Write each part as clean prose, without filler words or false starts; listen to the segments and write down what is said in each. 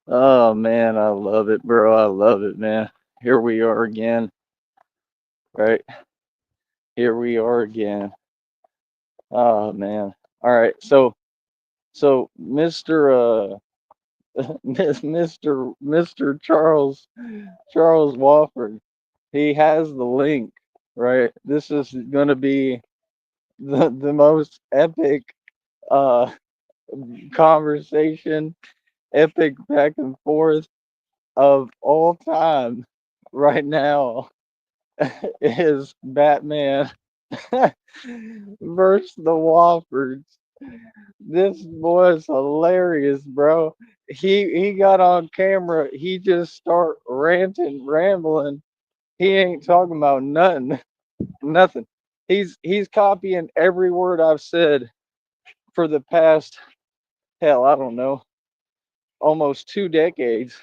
Oh man, I love it, bro. I love it, man. Here we are again, right? Here we are again. Oh man. All right. So Mr. Mr. Charles Wofford, he has the link, right? This is gonna be the most epic uh conversation, epic back and forth of all time right now. Is Batman versus the Woffords. This boy is hilarious, bro. He got on camera. He just start ranting, rambling. He ain't talking about nothing, nothing. He's copying every word I've said for the past hell, I don't know, almost 2 decades,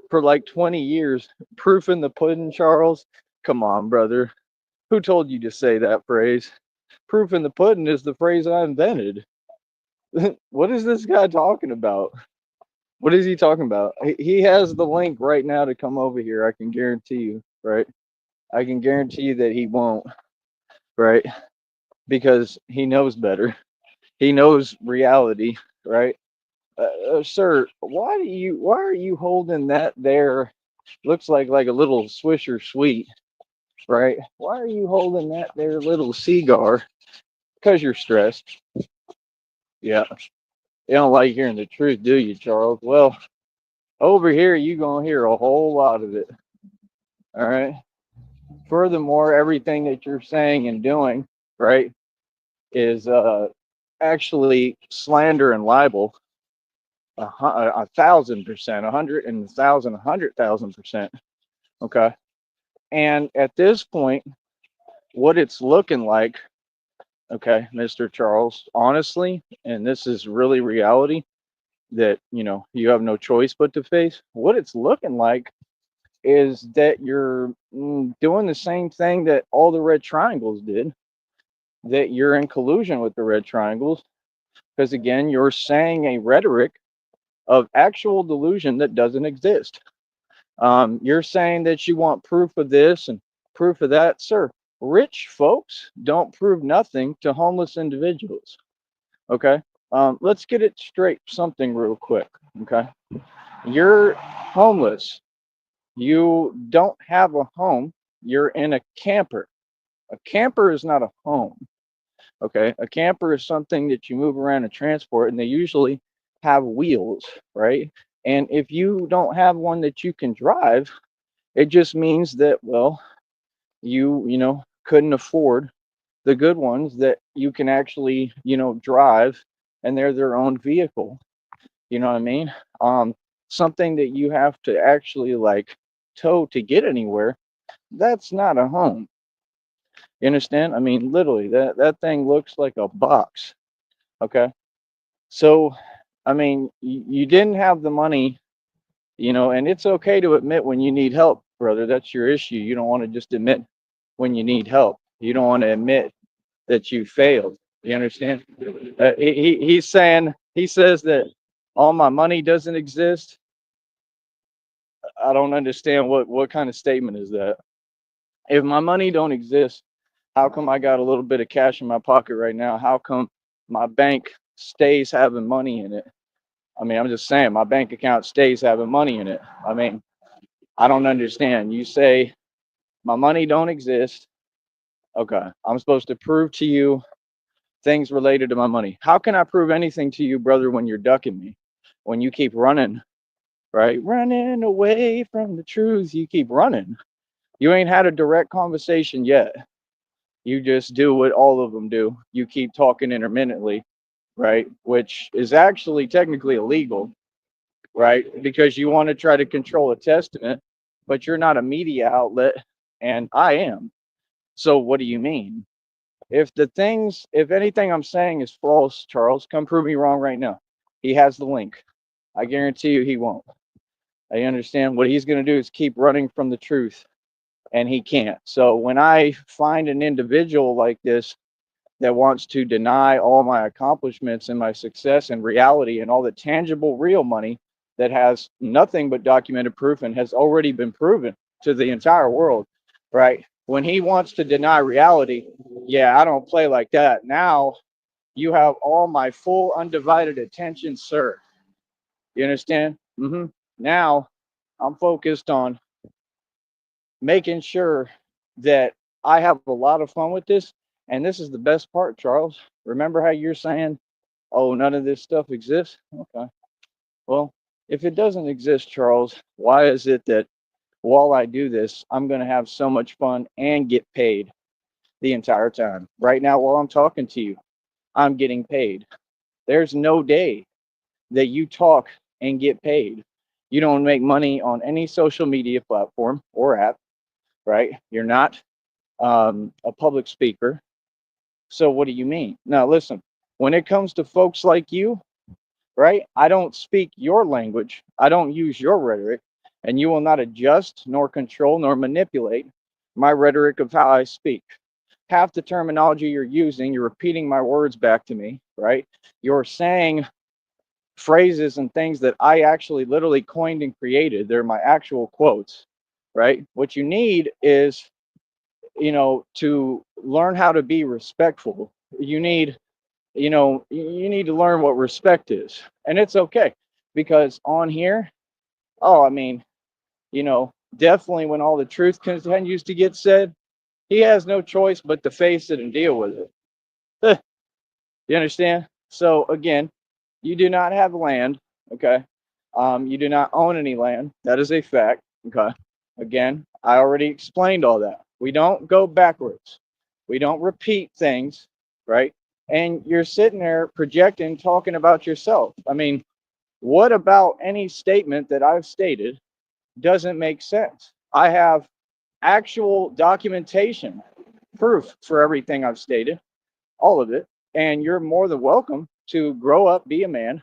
for like 20 years. Proof in the pudding, Charles. Come on, brother. Who told you to say that phrase? Proof in the pudding is the phrase I invented. What is this guy talking about? What is he talking about? He has the link right now to come over here. I can guarantee you, right? I can guarantee you that he won't, right? Because he knows better. He knows reality, right? Sir, why are you holding that there? Looks like a little Swisher sweet, right? Why are you holding that there little cigar? Because you're stressed. Yeah. You don't like hearing the truth, do you, Charles? Well, over here, you going to hear a whole lot of it. All right. Furthermore, everything that you're saying and doing, right, is actually slander and libel 1,000%, 100,000%. Okay. And at this point, what it's looking like, okay, Mr. Charles, honestly, and this is really reality that, you have no choice but to face, what it's looking like is that you're doing the same thing that all the red triangles did, that you're in collusion with the red triangles, because again, you're saying a rhetoric of actual delusion that doesn't exist. You're saying that you want proof of this and proof of that. Sir, rich folks don't prove nothing to homeless individuals. Okay. Let's get it straight something real quick. Okay. You're homeless. You don't have a home. You're in a camper. A camper is not a home. Okay. A camper is something that you move around and transport, and they usually have wheels, right? And if you don't have one that you can drive, it just means that, well, you couldn't afford the good ones that you can actually, drive, and they're their own vehicle. You know what I mean? Um, Something that you have to actually like tow to get anywhere, that's not a home. You understand? I mean, literally, that thing looks like a box. Okay. So, I mean, you didn't have the money, and it's okay to admit when you need help, brother. That's your issue. You don't want to just admit when you need help. You don't want to admit that you failed. You understand? He's saying, he says that all my money doesn't exist. I don't understand what kind of statement is that. If my money don't exist, how come I got a little bit of cash in my pocket right now? How come my bank stays having money in it? I mean, I'm just saying my bank account stays having money in it. I mean, I don't understand. You say my money don't exist. Okay, I'm supposed to prove to you things related to my money. How can I prove anything to you, brother, when you're ducking me? When you keep running, right? Running away from the truth. You keep running. You ain't had a direct conversation yet. You just do what all of them do. You keep talking intermittently, right? Which is actually technically illegal, right? Because you want to try to control a testament, but you're not a media outlet, and I am. So what do you mean? If anything I'm saying is false, Charles, come prove me wrong right now. He has the link. I guarantee you he won't. I understand what he's going to do is keep running from the truth, and he can't. So when I find an individual like this that wants to deny all my accomplishments and my success and reality and all the tangible real money that has nothing but documented proof and has already been proven to the entire world, right? When he wants to deny reality, yeah, I don't play like that. Now you have all my full undivided attention, sir. You understand? Now I'm focused on making sure that I have a lot of fun with this. And this is the best part, Charles. Remember how you're saying, oh, none of this stuff exists? Okay. Well, if it doesn't exist, Charles, why is it that while I do this, I'm going to have so much fun and get paid the entire time? Right now, while I'm talking to you, I'm getting paid. There's no day that you talk and get paid. You don't make money on any social media platform or app, right? You're not a public speaker. So what do you mean? Now, listen, when it comes to folks like you, right? I don't speak your language. I don't use your rhetoric, and you will not adjust nor control nor manipulate my rhetoric of how I speak. Half the terminology you're using, you're repeating my words back to me, right? You're saying phrases and things that I actually literally coined and created. They're my actual quotes, right? What you need is, to learn how to be respectful. You need to learn what respect is. And it's okay because on here, oh, I mean, definitely when all the truth continues to get said, he has no choice but to face it and deal with it. You understand? So again, you do not have land, okay? You do not own any land. That is a fact, okay? Again, I already explained all that. We don't go backwards. We don't repeat things, right? And you're sitting there projecting, talking about yourself. I mean, what about any statement that I've stated doesn't make sense? I have actual documentation, proof for everything I've stated, all of it. And you're more than welcome to grow up, be a man,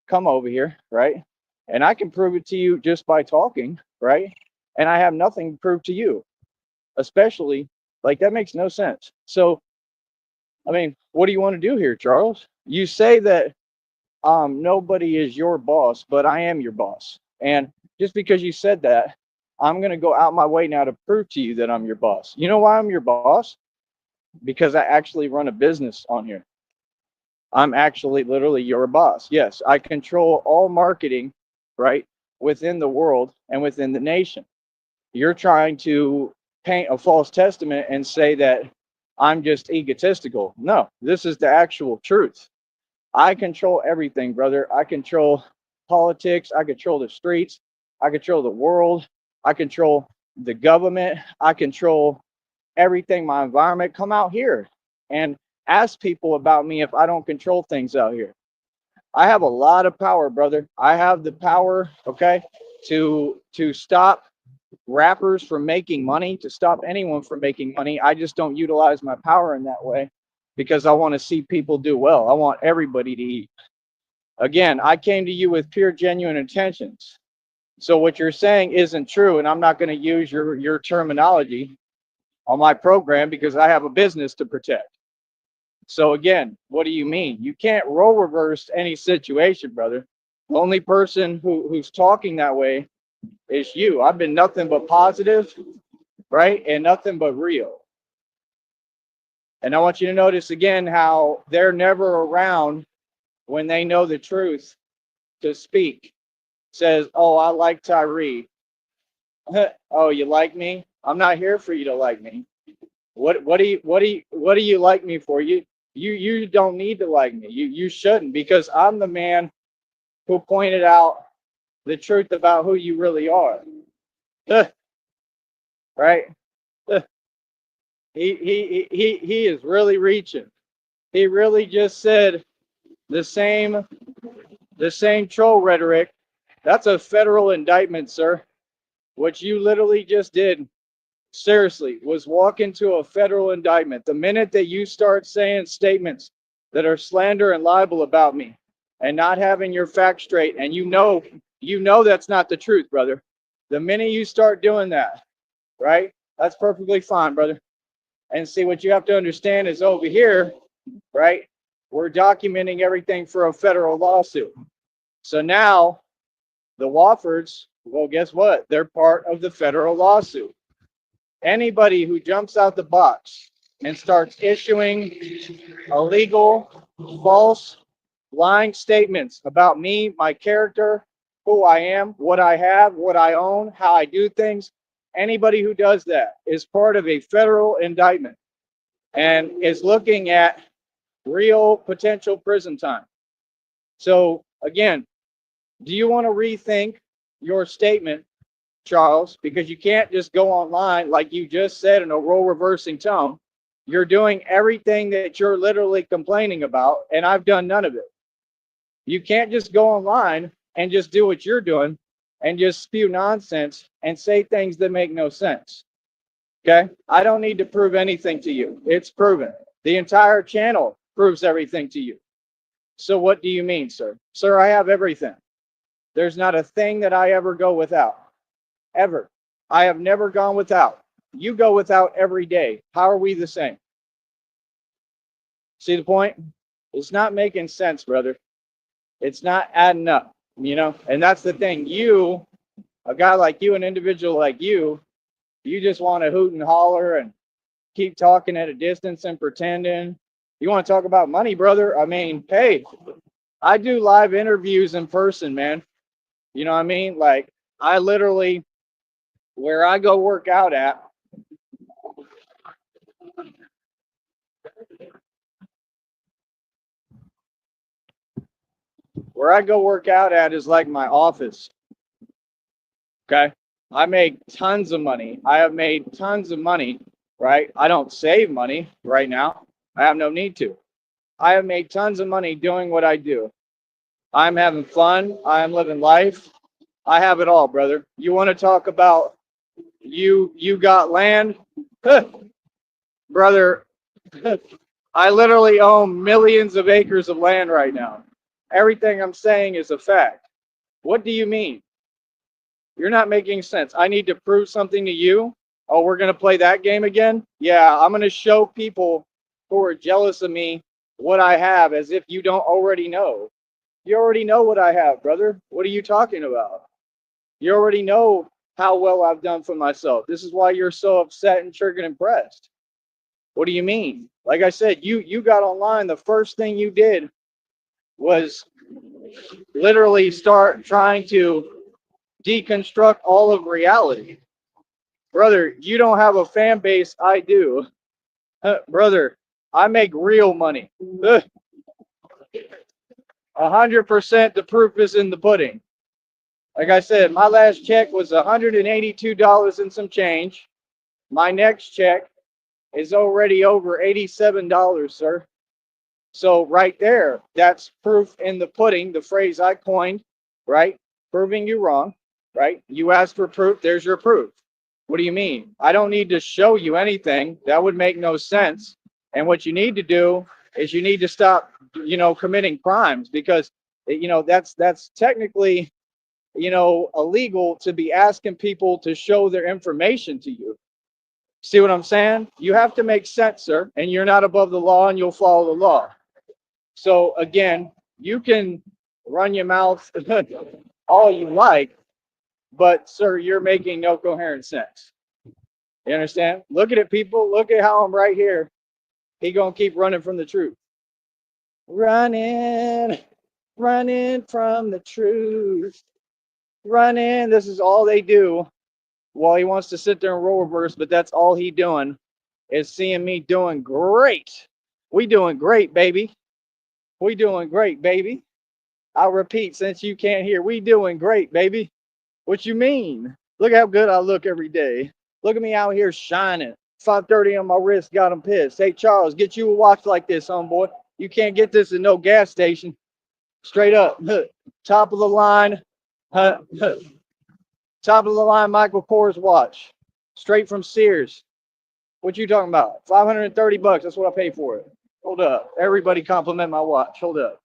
come over here, right? And I can prove it to you just by talking, right? And I have nothing to prove to you, especially like that makes no sense. So, I mean, what do you want to do here, Charles? You say that nobody is your boss, but I am your boss. And just because you said that, I'm going to go out my way now to prove to you that I'm your boss. You know why I'm your boss? Because I actually run a business on here. I'm actually literally your boss. Yes, I control all marketing, right, within the world and within the nation. You're trying to paint a false testament and say that I'm just egotistical. No, this is the actual truth. I control everything, brother. I control politics. I control the streets. I control the world. I control the government. I control everything, my environment. Come out here and ask people about me if I don't control things out here. I have a lot of power, brother. I have the power, okay, to stop rappers from making money, to stop anyone from making money. I just don't utilize my power in that way because I want to see people do well. I want everybody to eat. Again, I came to you with pure, genuine intentions. So what you're saying isn't true, and I'm not going to use your terminology on my program because I have a business to protect. So again, what do you mean? You can't role reverse any situation, brother. The only person who's talking that way is you. I've been nothing but positive, right? And nothing but real. And I want you to notice again how they're never around when they know the truth to speak. Says, oh, I like Tyree. Oh, you like me? I'm not here for you to like me. What do you like me for? You don't need to like me. You shouldn't, because I'm the man who pointed out the truth about who you really are. Right? He is really reaching. He really just said the same troll rhetoric. That's a federal indictment, sir. What you literally just did, seriously, was walk into a federal indictment. The minute that you start saying statements that are slander and libel about me and not having your facts straight, and you know that's not the truth, brother. The minute you start doing that, right? That's perfectly fine, brother. And see, what you have to understand is over here, right? We're documenting everything for a federal lawsuit. So now The Woffords, well, guess what? They're part of the federal lawsuit. Anybody who jumps out the box and starts issuing illegal, false, lying statements about me, my character, who I am, what I have, what I own, how I do things, anybody who does that is part of a federal indictment and is looking at real potential prison time. So, again, do you want to rethink your statement, Charles? Because you can't just go online like you just said in a role reversing tone. You're doing everything that you're literally complaining about, and I've done none of it. You can't just go online and just do what you're doing and just spew nonsense and say things that make no sense. Okay? I don't need to prove anything to you. It's proven. The entire channel proves everything to you. So what do you mean, sir? Sir, I have everything. There's not a thing that I ever go without. Ever. I have never gone without. You go without every day. How are we the same? See the point? It's not making sense, brother. It's not adding up, And that's the thing. You, a guy like you, an individual like you just want to hoot and holler and keep talking at a distance and pretending. You want to talk about money, brother? I mean, hey, I do live interviews in person, man. You know what I mean? Like, I literally, where I go work out at, is like my office. Okay. I make tons of money. I have made tons of money, right? I don't save money right now. I have no need to. I have made tons of money doing what I do. I'm having fun. I am living life. I have it all, brother. You want to talk about you got land? Brother, I literally own millions of acres of land right now. Everything I'm saying is a fact. What do you mean? You're not making sense. I need to prove something to you. Oh, we're going to play that game again? Yeah, I'm going to show people who are jealous of me what I have as if you don't already know. You already know what I have, brother. What are you talking about? You already know how well I've done for myself. This is why you're so upset and triggered and pressed. What do you mean? Like I said, you got online. The first thing you did was literally start trying to deconstruct all of reality. Brother, you don't have a fan base. I do. Brother, I make real money. 100% the proof is in the pudding. Like I said, my last check was $182 and some change. My next check is already over $87, sir. So right there, that's proof in the pudding, the phrase I coined, right? Proving you wrong, right? You asked for proof, there's your proof. What do you mean? I don't need to show you anything. That would make no sense. And what you need to do is you need to stop, committing crimes because, that's technically, illegal to be asking people to show their information to you. See what I'm saying? You have to make sense, sir, and you're not above the law and you'll follow the law. So again, you can run your mouth all you like, but sir, you're making no coherent sense. You understand? Look at it, people. Look at how I'm right here. He gonna keep running from the truth. Running, running from the truth. Running. This is all they do while he wants to sit there and roll reverse, but that's all he doing is seeing me doing great. We doing great, baby. We doing great, baby. I'll repeat since you can't hear. We doing great, baby. What you mean? Look how good I look every day. Look at me out here shining. 530 on my wrist got him pissed. Hey, Charles, get you a watch like this, homeboy. You can't get this at no gas station. Straight up. Top of the line. Top of the line Michael Kors watch. Straight from Sears. What you talking about? 530 bucks. That's what I pay for it. Hold up. Everybody compliment my watch. Hold up.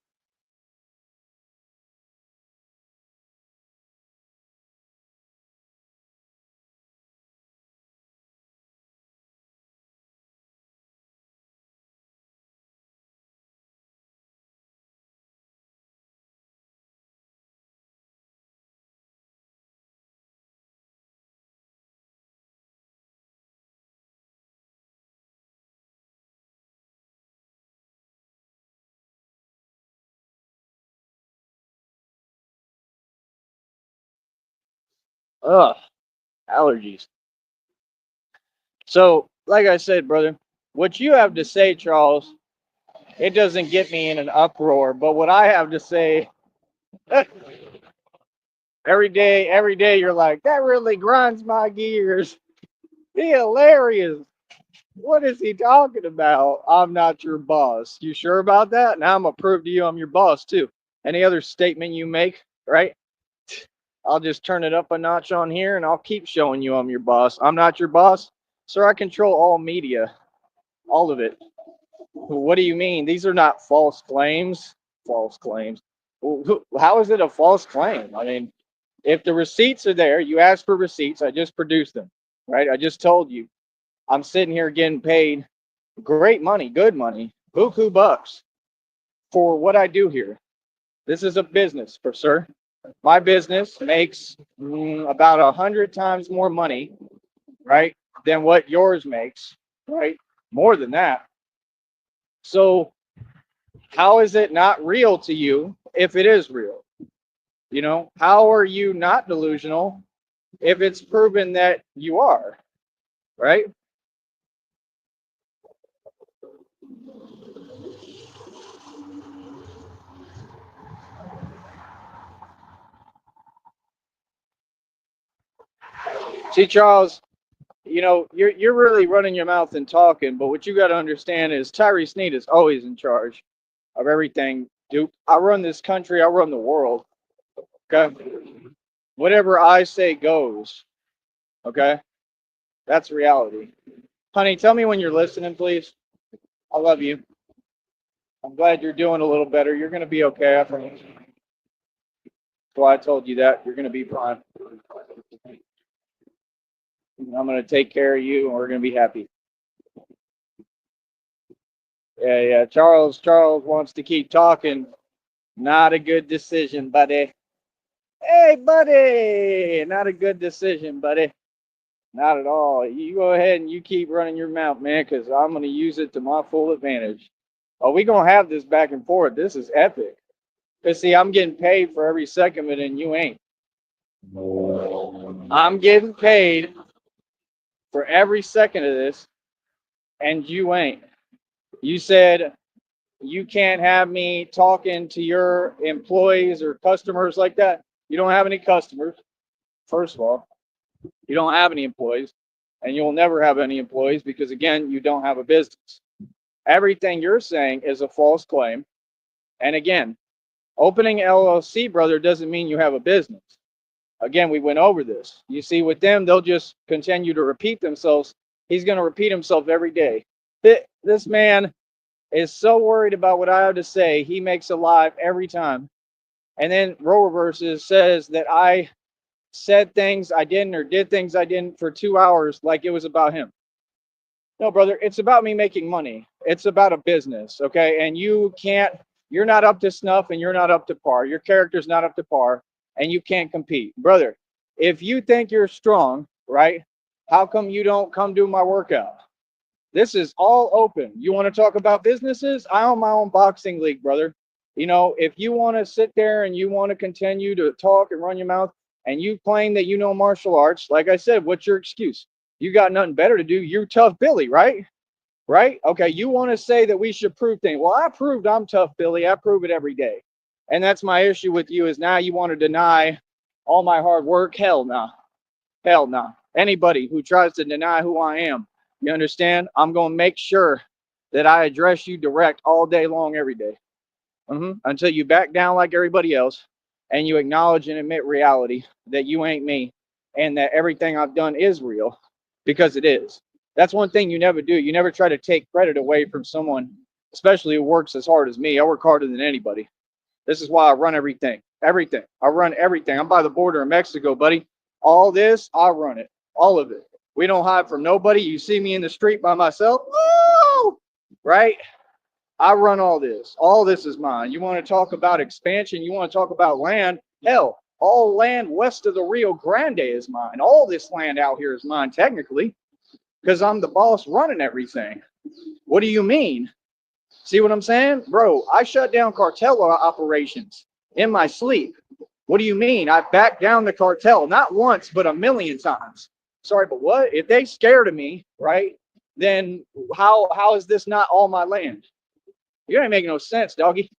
Ugh, allergies. So, like I said, brother, what you have to say, Charles, it doesn't get me in an uproar. But what I have to say, every day, you're like, that really grinds my gears. Be hilarious. What is he talking about? I'm not your boss. You sure about that? Now I'm gonna prove to you I'm your boss too. Any other statement you make, right? I'll just turn it up a notch on here and I'll keep showing you I'm your boss. I'm not your boss. Sir, I control all media, all of it. What do you mean? These are not false claims. False claims. How is it a false claim? I mean, if the receipts are there, you asked for receipts, I just produced them, right? I just told you. I'm sitting here getting paid great money, good money, buku bucks for what I do here. This is a business, for sir. My business makes about 100 times more money, right, than what yours makes, right? More than that. So how is it not real to you if it is real? You know, how are you not delusional if it's proven that you are, right? See, Charles, you know, you're really running your mouth and talking, but what you got to understand is Tyree Sneed is always in charge of everything. Dude, I run this country, I run the world. Okay. Whatever I say goes. Okay. That's reality. Honey, tell me when you're listening, please. I love you. I'm glad you're doing a little better. You're going to be okay. I promise. That's why I told you that. You're going to be fine. I'm going to take care of you and we're going to be happy. Yeah, yeah. Charles wants to keep talking. Not a good decision, buddy. Hey, buddy. Not a good decision, buddy. Not at all. You go ahead and you keep running your mouth, man, because I'm going to use it to my full advantage. Oh, we going to have this back and forth. This is epic. Because, see, I'm getting paid for every second of it, and you ain't. I'm getting paid for every second of this, and you ain't. You said you can't have me talking to your employees or customers like that. You don't have any customers, first of all. You don't have any employees, and you'll never have any employees because, again, you don't have a business. Everything you're saying is a false claim. And again, opening LLC, brother, doesn't mean you have a business. Again, we went over this. You see, with them, they'll just continue to repeat themselves. He's going to repeat himself every day. This man is so worried about what I have to say, he makes a live every time. And then role reverses says that I said things I didn't or did things I didn't for 2 hours like it was about him. No, brother, it's about me making money. It's about a business, okay? And you're not up to snuff and you're not up to par. Your character's not up to par and you can't compete. Brother, if you think you're strong, right? How come you don't come do my workout? This is all open. You want to talk about businesses? I own my own boxing league, brother. You know, if you want to sit there and you want to continue to talk and run your mouth and you claim that you know martial arts, like I said, what's your excuse? You got nothing better to do. You're tough Billy, right? Right? Okay, you want to say that we should prove things. Well, I proved I'm tough Billy. I prove it every day. And that's my issue with you is now you want to deny all my hard work. Hell no. Hell no. Anybody who tries to deny who I am, you understand? I'm going to make sure that I address you direct all day long, every day. Until you back down like everybody else and you acknowledge and admit reality that you ain't me and that everything I've done is real because it is. That's one thing you never do. You never try to take credit away from someone, especially who works as hard as me. I work harder than anybody. This is why I run everything. Everything. I run everything. I'm by the border of Mexico, buddy. All this, I run it. All of it. We don't hide from nobody. You see me in the street by myself. Woo! Right? I run all this. All this is mine. You want to talk about expansion? You want to talk about land? Hell, all land west of the Rio Grande is mine. All this land out here is mine, technically, because I'm the boss running everything. What do you mean? See what I'm saying? Bro, I shut down cartel operations in my sleep. What do you mean? I backed down the cartel, not once, but a million times. Sorry, but what? If they scared of me, right? Then how is this not all my land? You ain't making no sense, doggy.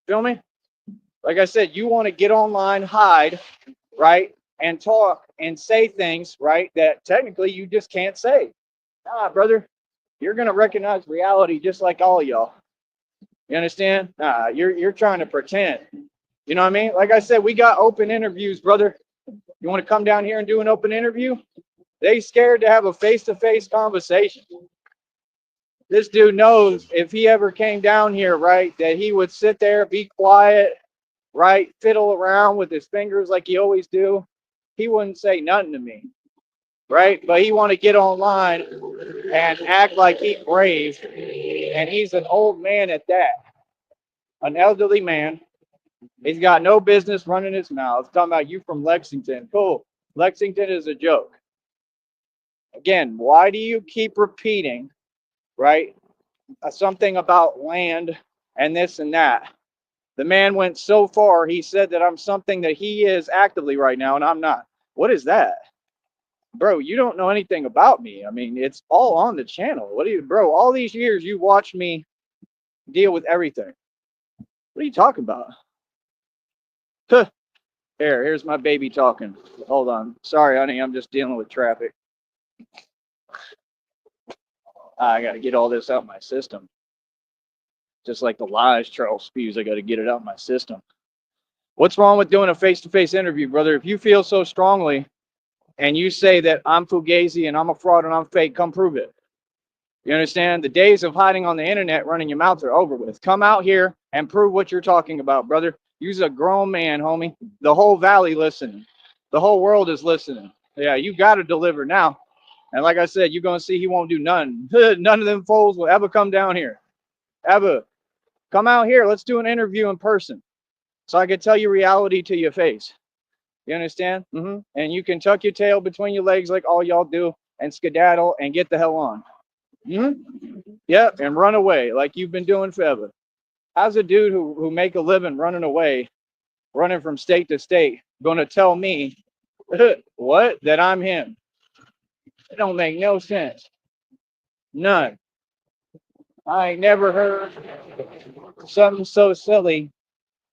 Feel me? Like I said, you want to get online, hide, right? And talk and say things, right? That technically you just can't say. Nah, brother, you're gonna recognize reality just like all y'all. You understand? Nah, you're trying to pretend. You know what I mean? Like I said, we got open interviews, brother. You want to come down here and do an open interview? They scared to have a face-to-face conversation. This dude knows if he ever came down here, right, that he would sit there, be quiet, right, fiddle around with his fingers like he always do. He wouldn't say nothing to me, right? But he want to get online and act like he's brave, and he's an old man at that, an elderly man. He's got no business running his mouth. Talking about you from Lexington. Cool. Lexington is a joke. Again, why do you keep repeating, right, something about land and this and that? The man went so far, he said that I'm something that he is actively right now, and I'm not. What is that? Bro, you don't know anything about me. I mean, it's all on the channel. What do you, bro, all these years you watched me deal with everything. What are you talking about? Huh. Here's my baby talking. Hold on. Sorry, honey, I'm just dealing with traffic. I got to get all this out of my system. Just like the lies Charles spews, I got to get it out of my system. What's wrong with doing a face-to-face interview, brother? If you feel so strongly and you say that I'm Fugazi and I'm a fraud and I'm fake, come prove it. You understand? The days of hiding on the internet, running your mouth are over with. Come out here and prove what you're talking about, brother. You're a grown man, homie. The whole valley listening. The whole world is listening. Yeah, you got to deliver now. And like I said, you're going to see he won't do none. None of them fools will ever come down here. Ever. Come out here. Let's do an interview in person so I can tell you reality to your face. You understand? And you can tuck your tail between your legs like all y'all do and skedaddle and get the hell on. Yep, and run away like you've been doing forever. How's a dude who make a living running away, running from state to state, gonna tell me what? That I'm him? It don't make no sense. None. I ain't never heard something so silly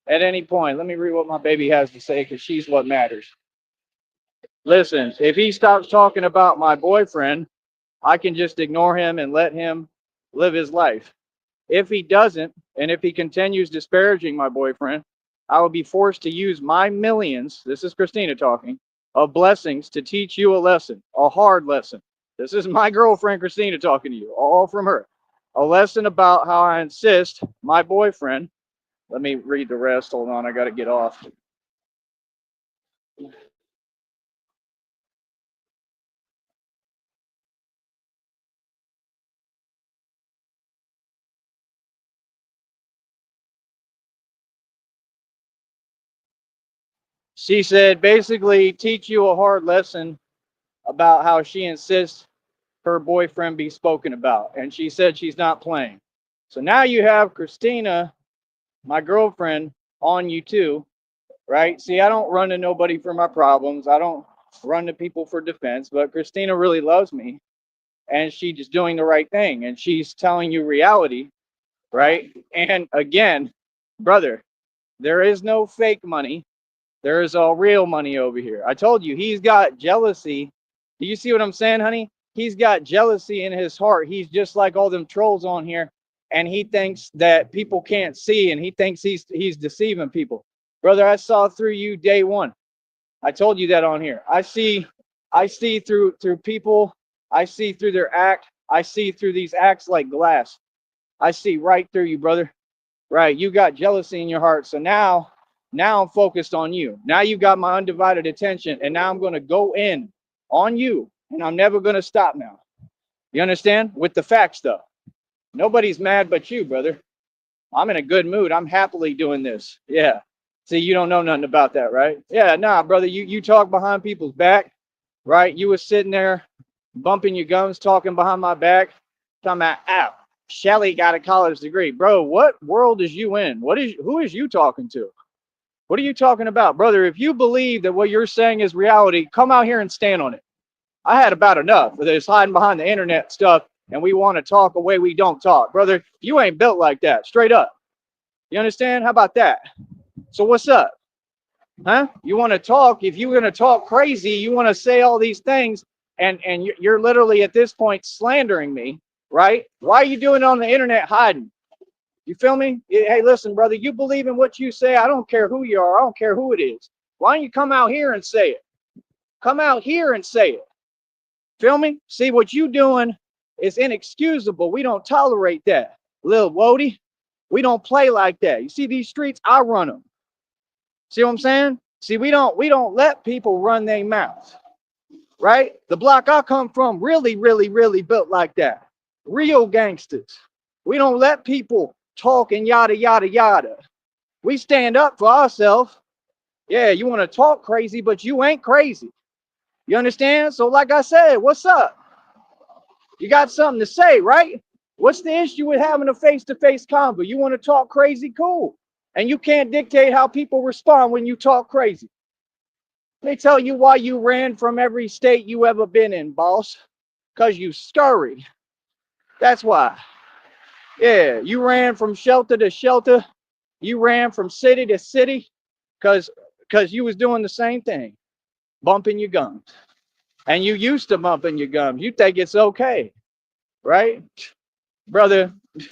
at any point. Let me read what my baby has to say because she's what matters. Listen, if he stops talking about my boyfriend, I can just ignore him and let him live his life. If he doesn't, and if he continues disparaging my boyfriend, I will be forced to use my millions, this is Christina talking, of blessings to teach you a lesson, a hard lesson. This is my girlfriend, Christina, talking to you, all from her. A lesson about how I insist my boyfriend, let me read the rest. Hold on, I got to get off. She said, basically, teach you a hard lesson about how she insists her boyfriend be spoken about. And she said she's not playing. So now you have Christina, my girlfriend, on you too, right? See, I don't run to nobody for my problems. I don't run to people for defense, but Christina really loves me and she's doing the right thing and she's telling you reality, right? And again, brother, there is no fake money. There is all real money over here. I told you, he's got jealousy. Do you see what I'm saying, honey? He's got jealousy in his heart. He's just like all them trolls on here. And he thinks that people can't see and he thinks he's deceiving people. Brother, I saw through you day one. I told you that on here. I see through people. I see through their act. I see through these acts like glass. I see right through you, brother. Right. You got jealousy in your heart. So now I'm focused on you. Now you got my undivided attention. And now I'm going to go in on you. And I'm never going to stop now. You understand? With the facts, though. Nobody's mad but you, brother. I'm in a good mood. I'm happily doing this. Yeah. See, you don't know nothing about that, right? Yeah, nah, brother. You talk behind people's back, right? You was sitting there bumping your gums, talking behind my back, talking about, ow, Shelly got a college degree. Bro, what world is you in? Who is you talking to? What are you talking about, brother? If you believe that what you're saying is reality, come out here and stand on it. I had about enough of this hiding behind the internet stuff, and we want to talk a way we don't talk. Brother, you ain't built like that, straight up. You understand? How about that? So what's up? Huh? You want to talk? If you're going to talk crazy, you want to say all these things, and you're literally at this point slandering me, right? Why are you doing it on the internet hiding? You feel me? Hey, listen, brother, you believe in what you say. I don't care who you are. I don't care who it is. Why don't you come out here and say it? Come out here and say it. Feel me? See, what you doing is inexcusable. We don't tolerate that. Lil Wody, we don't play like that. You see these streets, I run them. See what I'm saying? See, we don't let people run their mouths, right? The block I come from really built like that. Real gangsters. We don't let people talk and yada yada yada. We stand up for ourselves. Yeah, you want to talk crazy, but you ain't crazy. You understand? So like I said, what's up? You got something to say, right? What's the issue with having a face-to-face convo? You want to talk crazy? Cool. And you can't dictate how people respond when you talk crazy. Let me tell you why you ran from every state you ever been in, boss. Because you scurry. That's why. Yeah, you ran from shelter to shelter. You ran from city to city because you was doing the same thing, bumping your gums. And you used to bumping your gums. You think it's okay, right? Brother, do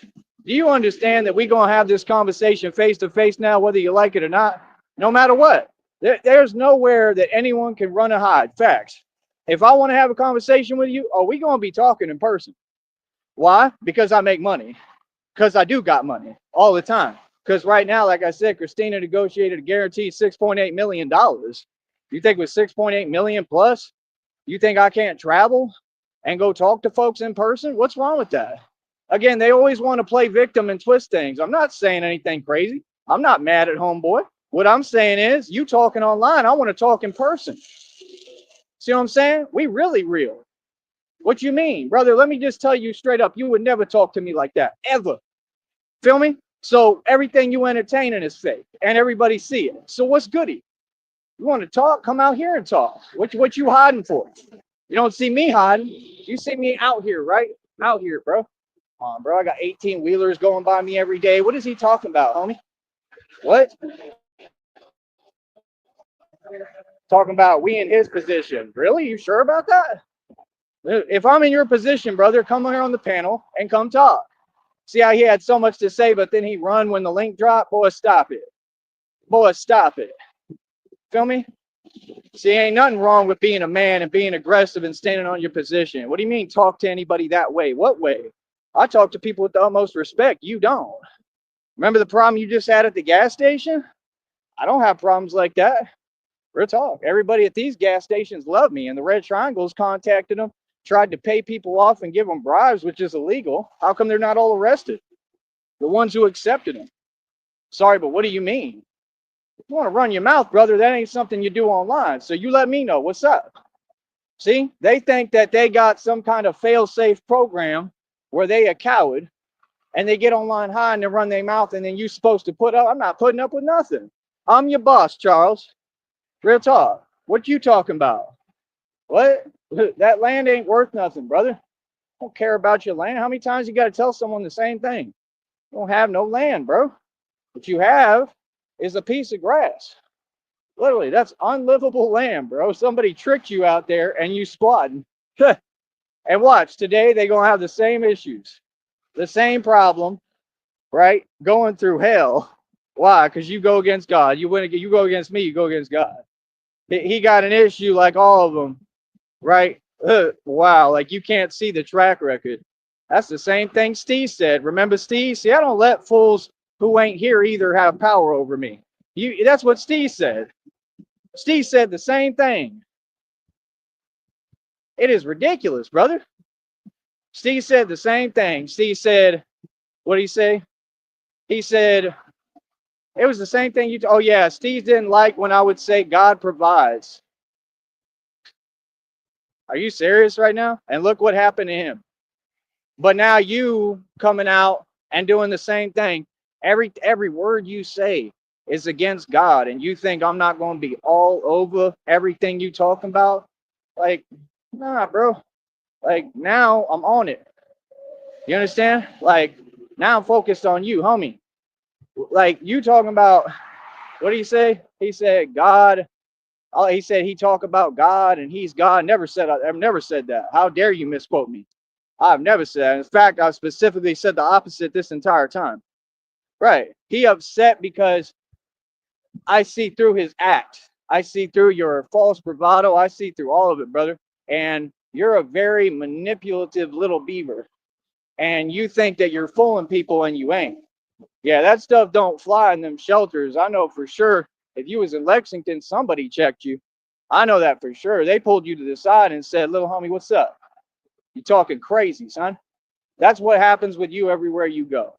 you understand that we're going to have this conversation face to face now, whether you like it or not? No matter what. There's nowhere that anyone can run and hide. Facts. If I want to have a conversation with you, we going to be talking in person. Why? Because I make money. Because I do got money all the time. Because right now, like I said, Christina negotiated a guaranteed $6.8 million. You think with 6.8 million plus, you think I can't travel and go talk to folks in person? What's wrong with that? Again, they always want to play victim and twist things. I'm not saying anything crazy. I'm not mad at homeboy. What I'm saying is, you talking online, I want to talk in person. See what I'm saying? We really real. What you mean? Brother, let me just tell you straight up, you would never talk to me like that, ever. Feel me? So everything you entertaining is fake, and everybody see it. So what's goody? You want to talk? Come out here and talk. What you hiding for? You don't see me hiding. You see me out here, right? Out here, bro. Come on, bro. I got 18 wheelers going by me every day. What is he talking about, homie? What? Talking about we in his position. Really? You sure about that? If I'm in your position, brother, come here on the panel and come talk. See how he had so much to say, but then he run when the link dropped? Boy, stop it. Boy, stop it. Feel me? See, ain't nothing wrong with being a man and being aggressive and standing on your position. What do you mean talk to anybody that way? What way? I talk to people with the utmost respect. You don't. Remember the problem you just had at the gas station? I don't have problems like that. Real talk. Everybody at these gas stations love me, and the Red Triangles contacted them, tried to pay people off and give them bribes, which is illegal. How come they're not all arrested? The ones who accepted them. Sorry, but what do you mean? You want to run your mouth, brother, that ain't something you do online. So you let me know what's up. See, they think that they got some kind of fail-safe program where they a coward and they get online high and they run their mouth, and then you supposed to put up. I'm not putting up with nothing. I'm your boss, Charles. Real talk. What you talking about? What? That land ain't worth nothing, brother. I don't care about your land. How many times you got to tell someone the same thing? You don't have no land, bro. What you have is a piece of grass. Literally, that's unlivable land, bro. Somebody tricked you out there and you squatting. And watch, today they're going to have the same issues, the same problem, right? Going through hell. Why? Because you go against God. You go against me, you go against God. He got an issue like all of them, right? Wow, like you can't see the track record. That's the same thing Steve said. Remember Steve? See, I don't let fools who ain't here either have power over me. That's what Steve said. Steve said the same thing. It is ridiculous, brother. Steve said the same thing. Steve said, what did he say? He said, it was the same thing. Oh, yeah, Steve didn't like when I would say God provides. Are you serious right now? And look what happened to him. But now you coming out and doing the same thing. Every word you say is against God, and you think I'm not going to be all over everything you talking about, like, nah, bro. Like, now I'm on it. You understand? Like, now I'm focused on you, homie. Like, you talking about, what did he say? He said God. Oh, he said he talk about God and he's God. I've never said that. How dare you misquote me? I've never said that. In fact, I specifically said the opposite this entire time. Right. He upset because I see through his act. I see through your false bravado. I see through all of it, brother. And you're a very manipulative little beaver. And you think that you're fooling people and you ain't. Yeah, that stuff don't fly in them shelters. I know for sure. If you was in Lexington, somebody checked you. I know that for sure. They pulled you to the side and said, little homie, what's up? You talking crazy, son. That's what happens with you everywhere you go.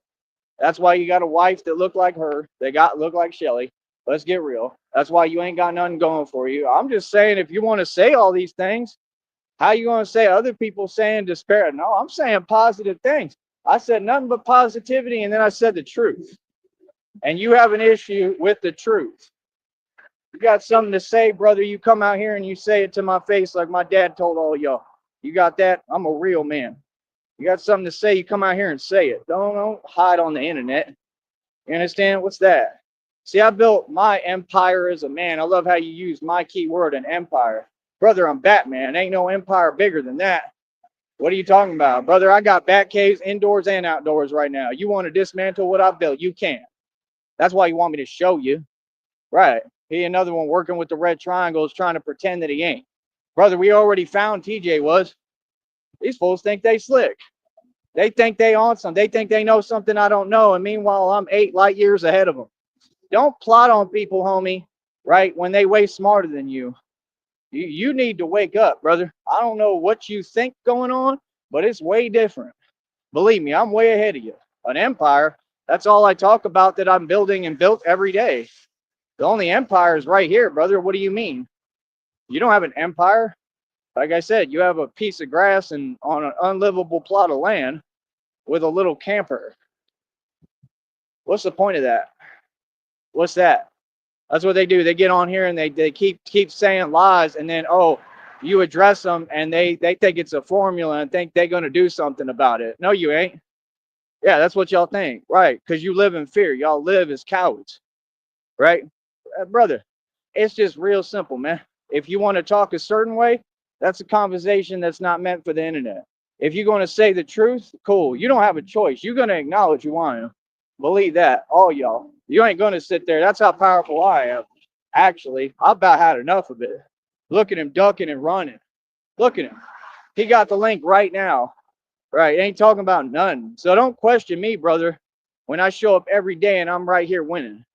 That's why you got a wife that look like her. They look like Shelly. Let's get real. That's why you ain't got nothing going for you. I'm just saying, if you want to say all these things, how you going to say other people saying despair? No, I'm saying positive things. I said nothing but positivity, and then I said the truth. And you have an issue with the truth. You got something to say, brother, you come out here and you say it to my face like my dad told all y'all. You got that? I'm a real man. You got something to say, you come out here and say it. Don't hide on the internet. You understand? What's that? See, I built my empire as a man. I love how you use my key word, an empire. Brother, I'm Batman. Ain't no empire bigger than that. What are you talking about? Brother, I got bat caves indoors and outdoors right now. You want to dismantle what I built? You can. That's why you want me to show you. Right. He another one working with the red triangles trying to pretend that he ain't. Brother, we already found TJ was. These fools think they slick. They think they on something. They think they know something I don't know. And meanwhile, I'm 8 light years ahead of them. Don't plot on people, homie, right, when they way smarter than you. You need to wake up, brother. I don't know what you think going on, but it's way different. Believe me, I'm way ahead of you. An empire, that's all I talk about that I'm building and built every day. The only empire is right here, brother. What do you mean? You don't have an empire. Like I said, you have a piece of grass and on an unlivable plot of land with a little camper. What's the point of that? What's that? That's what they do. They get on here and they keep saying lies, and then you address them and they think it's a formula and think they're gonna do something about it. No, you ain't. Yeah, that's what y'all think, right? Because you live in fear. Y'all live as cowards, right? Brother, it's just real simple, man. If you want to talk a certain way, that's a conversation that's not meant for the internet. If you're going to say the truth, cool. You don't have a choice. You're going to acknowledge you want to. Believe that, all y'all. You ain't going to sit there. That's how powerful I am. Actually, I about had enough of it. Look at him ducking and running. Look at him. He got the link right now. Right, ain't talking about none. So don't question me, brother, when I show up every day and I'm right here winning.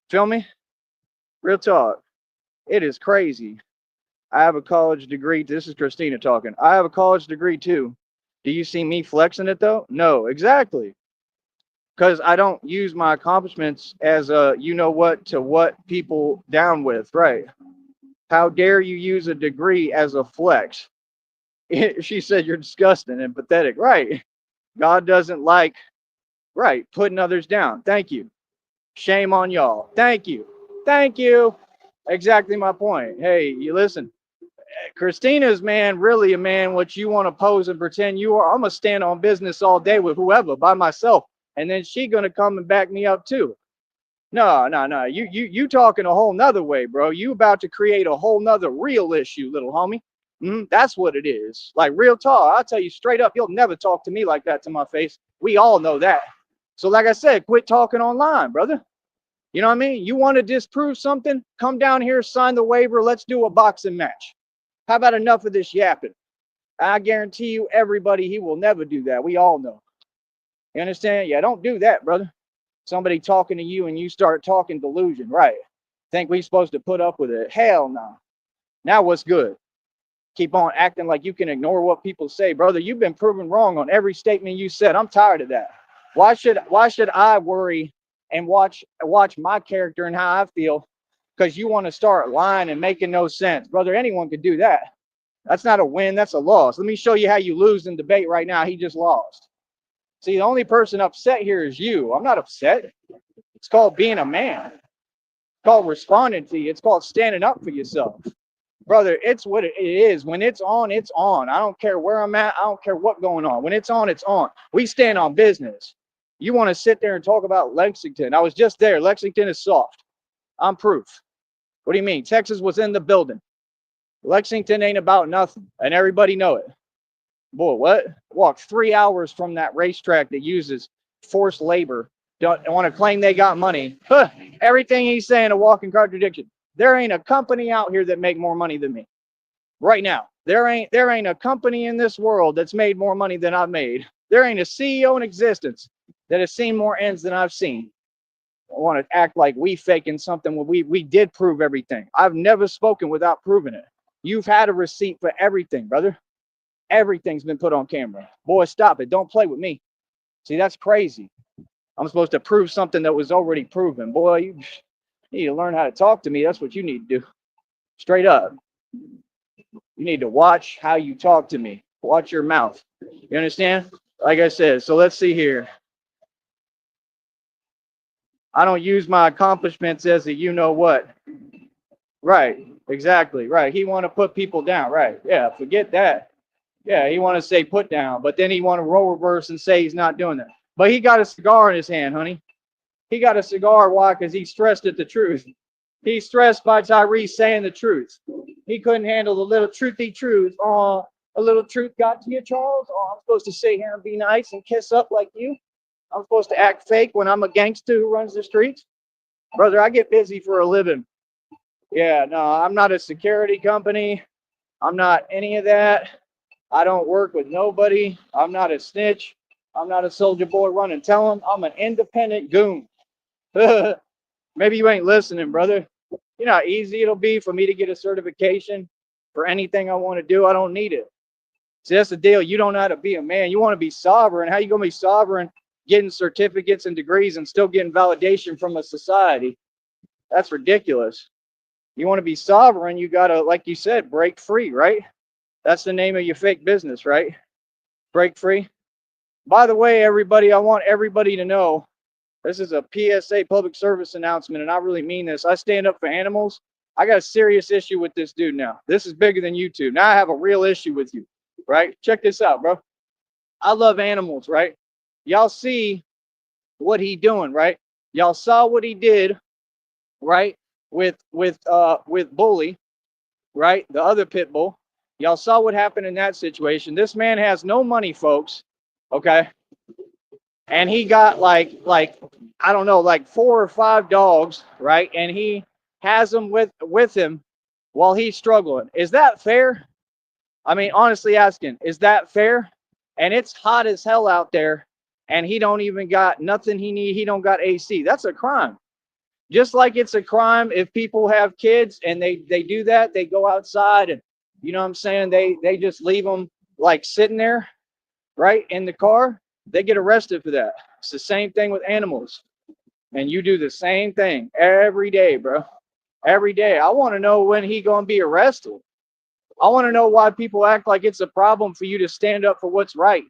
Feel me? Real talk. It is crazy. I have a college degree. This is Christina talking. I have a college degree too. Do you see me flexing it though? No, exactly. Because I don't use my accomplishments as a you know what to what people down with. Right. How dare you use a degree as a flex? She said you're disgusting and pathetic. Right. God doesn't like, right, putting others down. Thank you. Shame on y'all. Thank you. Thank you. Exactly my point. Hey, you listen. Christina's man, really a man, what you want to pose and pretend you are. I'm going to stand on business all day with whoever by myself. And then she going to come and back me up too. No. You talking a whole nother way, bro. You about to create a whole nother real issue, little homie. That's what it is. Like real talk. I'll tell you straight up, you'll never talk to me like that to my face. We all know that. So like I said, quit talking online, brother. You know what I mean? You want to disprove something? Come down here, sign the waiver. Let's do a boxing match. How about enough of this yapping? I guarantee you, everybody, he will never do that. We all know. You understand? Yeah, don't do that, brother. Somebody talking to you and you start talking delusion, right? Think we supposed to put up with it? Hell no. Now what's good? Keep on acting like you can ignore what people say, brother. You've been proven wrong on every statement you said. I'm tired of that. Why should I worry and watch my character and how I feel because you want to start lying and making no sense, brother? Anyone could do that. That's not a win. That's a loss. Let me show you how you lose in debate right now. He just lost. See, the only person upset here is you. I'm not upset. It's called being a man. called responding to you. It's called standing up for yourself. Brother, it's what it is. When it's on, it's on. I don't care where I'm at. I don't care what's going on. When it's on, it's on. We stand on business. You want to sit there and talk about Lexington. I was just there. Lexington is soft. I'm proof. What do you mean? Texas was in the building. Lexington ain't about nothing, and everybody know it. Boy, what? Walked 3 hours from that racetrack that uses forced labor. Don't want to claim they got money. Huh. Everything he's saying a walking contradiction. There ain't a company out here that make more money than me right now. There ain't a company in this world that's made more money than I've made. There ain't a CEO in existence that has seen more ends than I've seen. I want to act like we faking something when we did prove everything. I've never spoken without proving it. You've had a receipt for everything, brother. Everything's been put on camera. Boy, stop it. Don't play with me. See, that's crazy. I'm supposed to prove something that was already proven. Boy, you need to learn how to talk to me. That's what you need to do. Straight up. You need to watch how you talk to me. Watch your mouth. You understand? Like I said, so let's see here. I don't use my accomplishments as a you know what. Right. Exactly. Right. He want to put people down. Right. Yeah. Forget that. Yeah. He want to say put down, but then he want to roll reverse and say he's not doing that. But he got a cigar in his hand, honey. He got a cigar. Why? Because he's stressed at the truth. He's stressed by Tyrese saying the truth. He couldn't handle the little truthy truth. Oh, a little truth got to you, Charles. Oh, I'm supposed to sit here and be nice and kiss up like you. I'm supposed to act fake when I'm a gangster who runs the streets. Brother, I get busy for a living. Yeah, no, I'm not a security company. I'm not any of that. I don't work with nobody. I'm not a snitch. I'm not a soldier boy run and tell him. I'm an independent goon. Maybe you ain't listening, brother. You know how easy it'll be for me to get a certification for anything I want to do. I don't need it. See, that's the deal. You don't know how to be a man. You want to be sovereign. How you going to be sovereign getting certificates and degrees and still getting validation from a society? That's ridiculous. You want to be sovereign, you got to, like you said, break free, right? That's the name of your fake business, right? Break free. By the way, everybody, I want everybody to know this is a PSA public service announcement, and I really mean this. I stand up for animals. I got a serious issue with this dude now. This is bigger than YouTube. Now I have a real issue with you, right? Check this out, bro. I love animals, right? Y'all see what he doing, right? Y'all saw what he did, right? With Bully, right? The other pit bull. Y'all saw what happened in that situation. This man has no money, folks. Okay. And he got like I don't know, like 4 or 5 dogs, right? And he has them with him while he's struggling. Is that fair? I mean, honestly asking, is that fair? And it's hot as hell out there, and he don't even got nothing he need. He don't got AC. That's a crime. Just like it's a crime if people have kids and they do that, they go outside and you know what I'm saying, they just leave them like sitting there, right, in the car. They get arrested for that. It's the same thing with animals. And you do the same thing every day, bro. Every day. I want to know when he gonna be arrested. I want to know why people act like it's a problem for you to stand up for what's right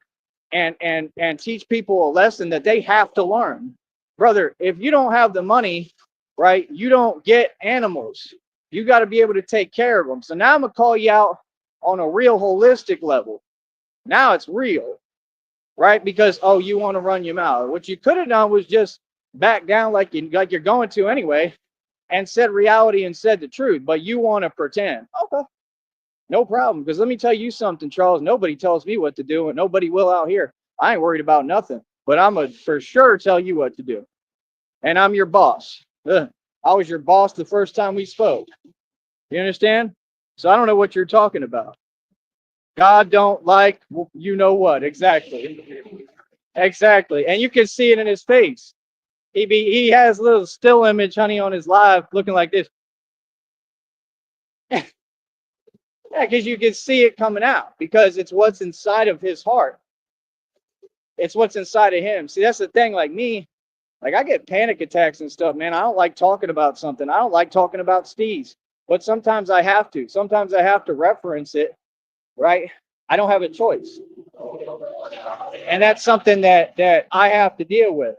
and teach people a lesson that they have to learn. Brother, if you don't have the money, right, you don't get animals. You got to be able to take care of them. So now I'm going to call you out on a real holistic level. Now it's real, right? Because, oh, you want to run your mouth. What you could have done was just back down like you're going to anyway and said reality and said the truth. But you want to pretend. Okay. No problem. Because let me tell you something, Charles. Nobody tells me what to do, and nobody will out here. I ain't worried about nothing. But I'm going to for sure tell you what to do. And I'm your boss. Ugh. I was your boss the first time we spoke. You understand? So I don't know what you're talking about. God don't like you know what. Exactly. Exactly. And you can see it in his face. He has a little still image, honey, on his live looking like this. Yeah, because you can see it coming out because it's what's inside of his heart. It's what's inside of him. See, that's the thing. Like me, like I get panic attacks and stuff, man. I don't like talking about something. I don't like talking about steez, but sometimes I have to. Sometimes I have to reference it, right? I don't have a choice, and that's something that I have to deal with.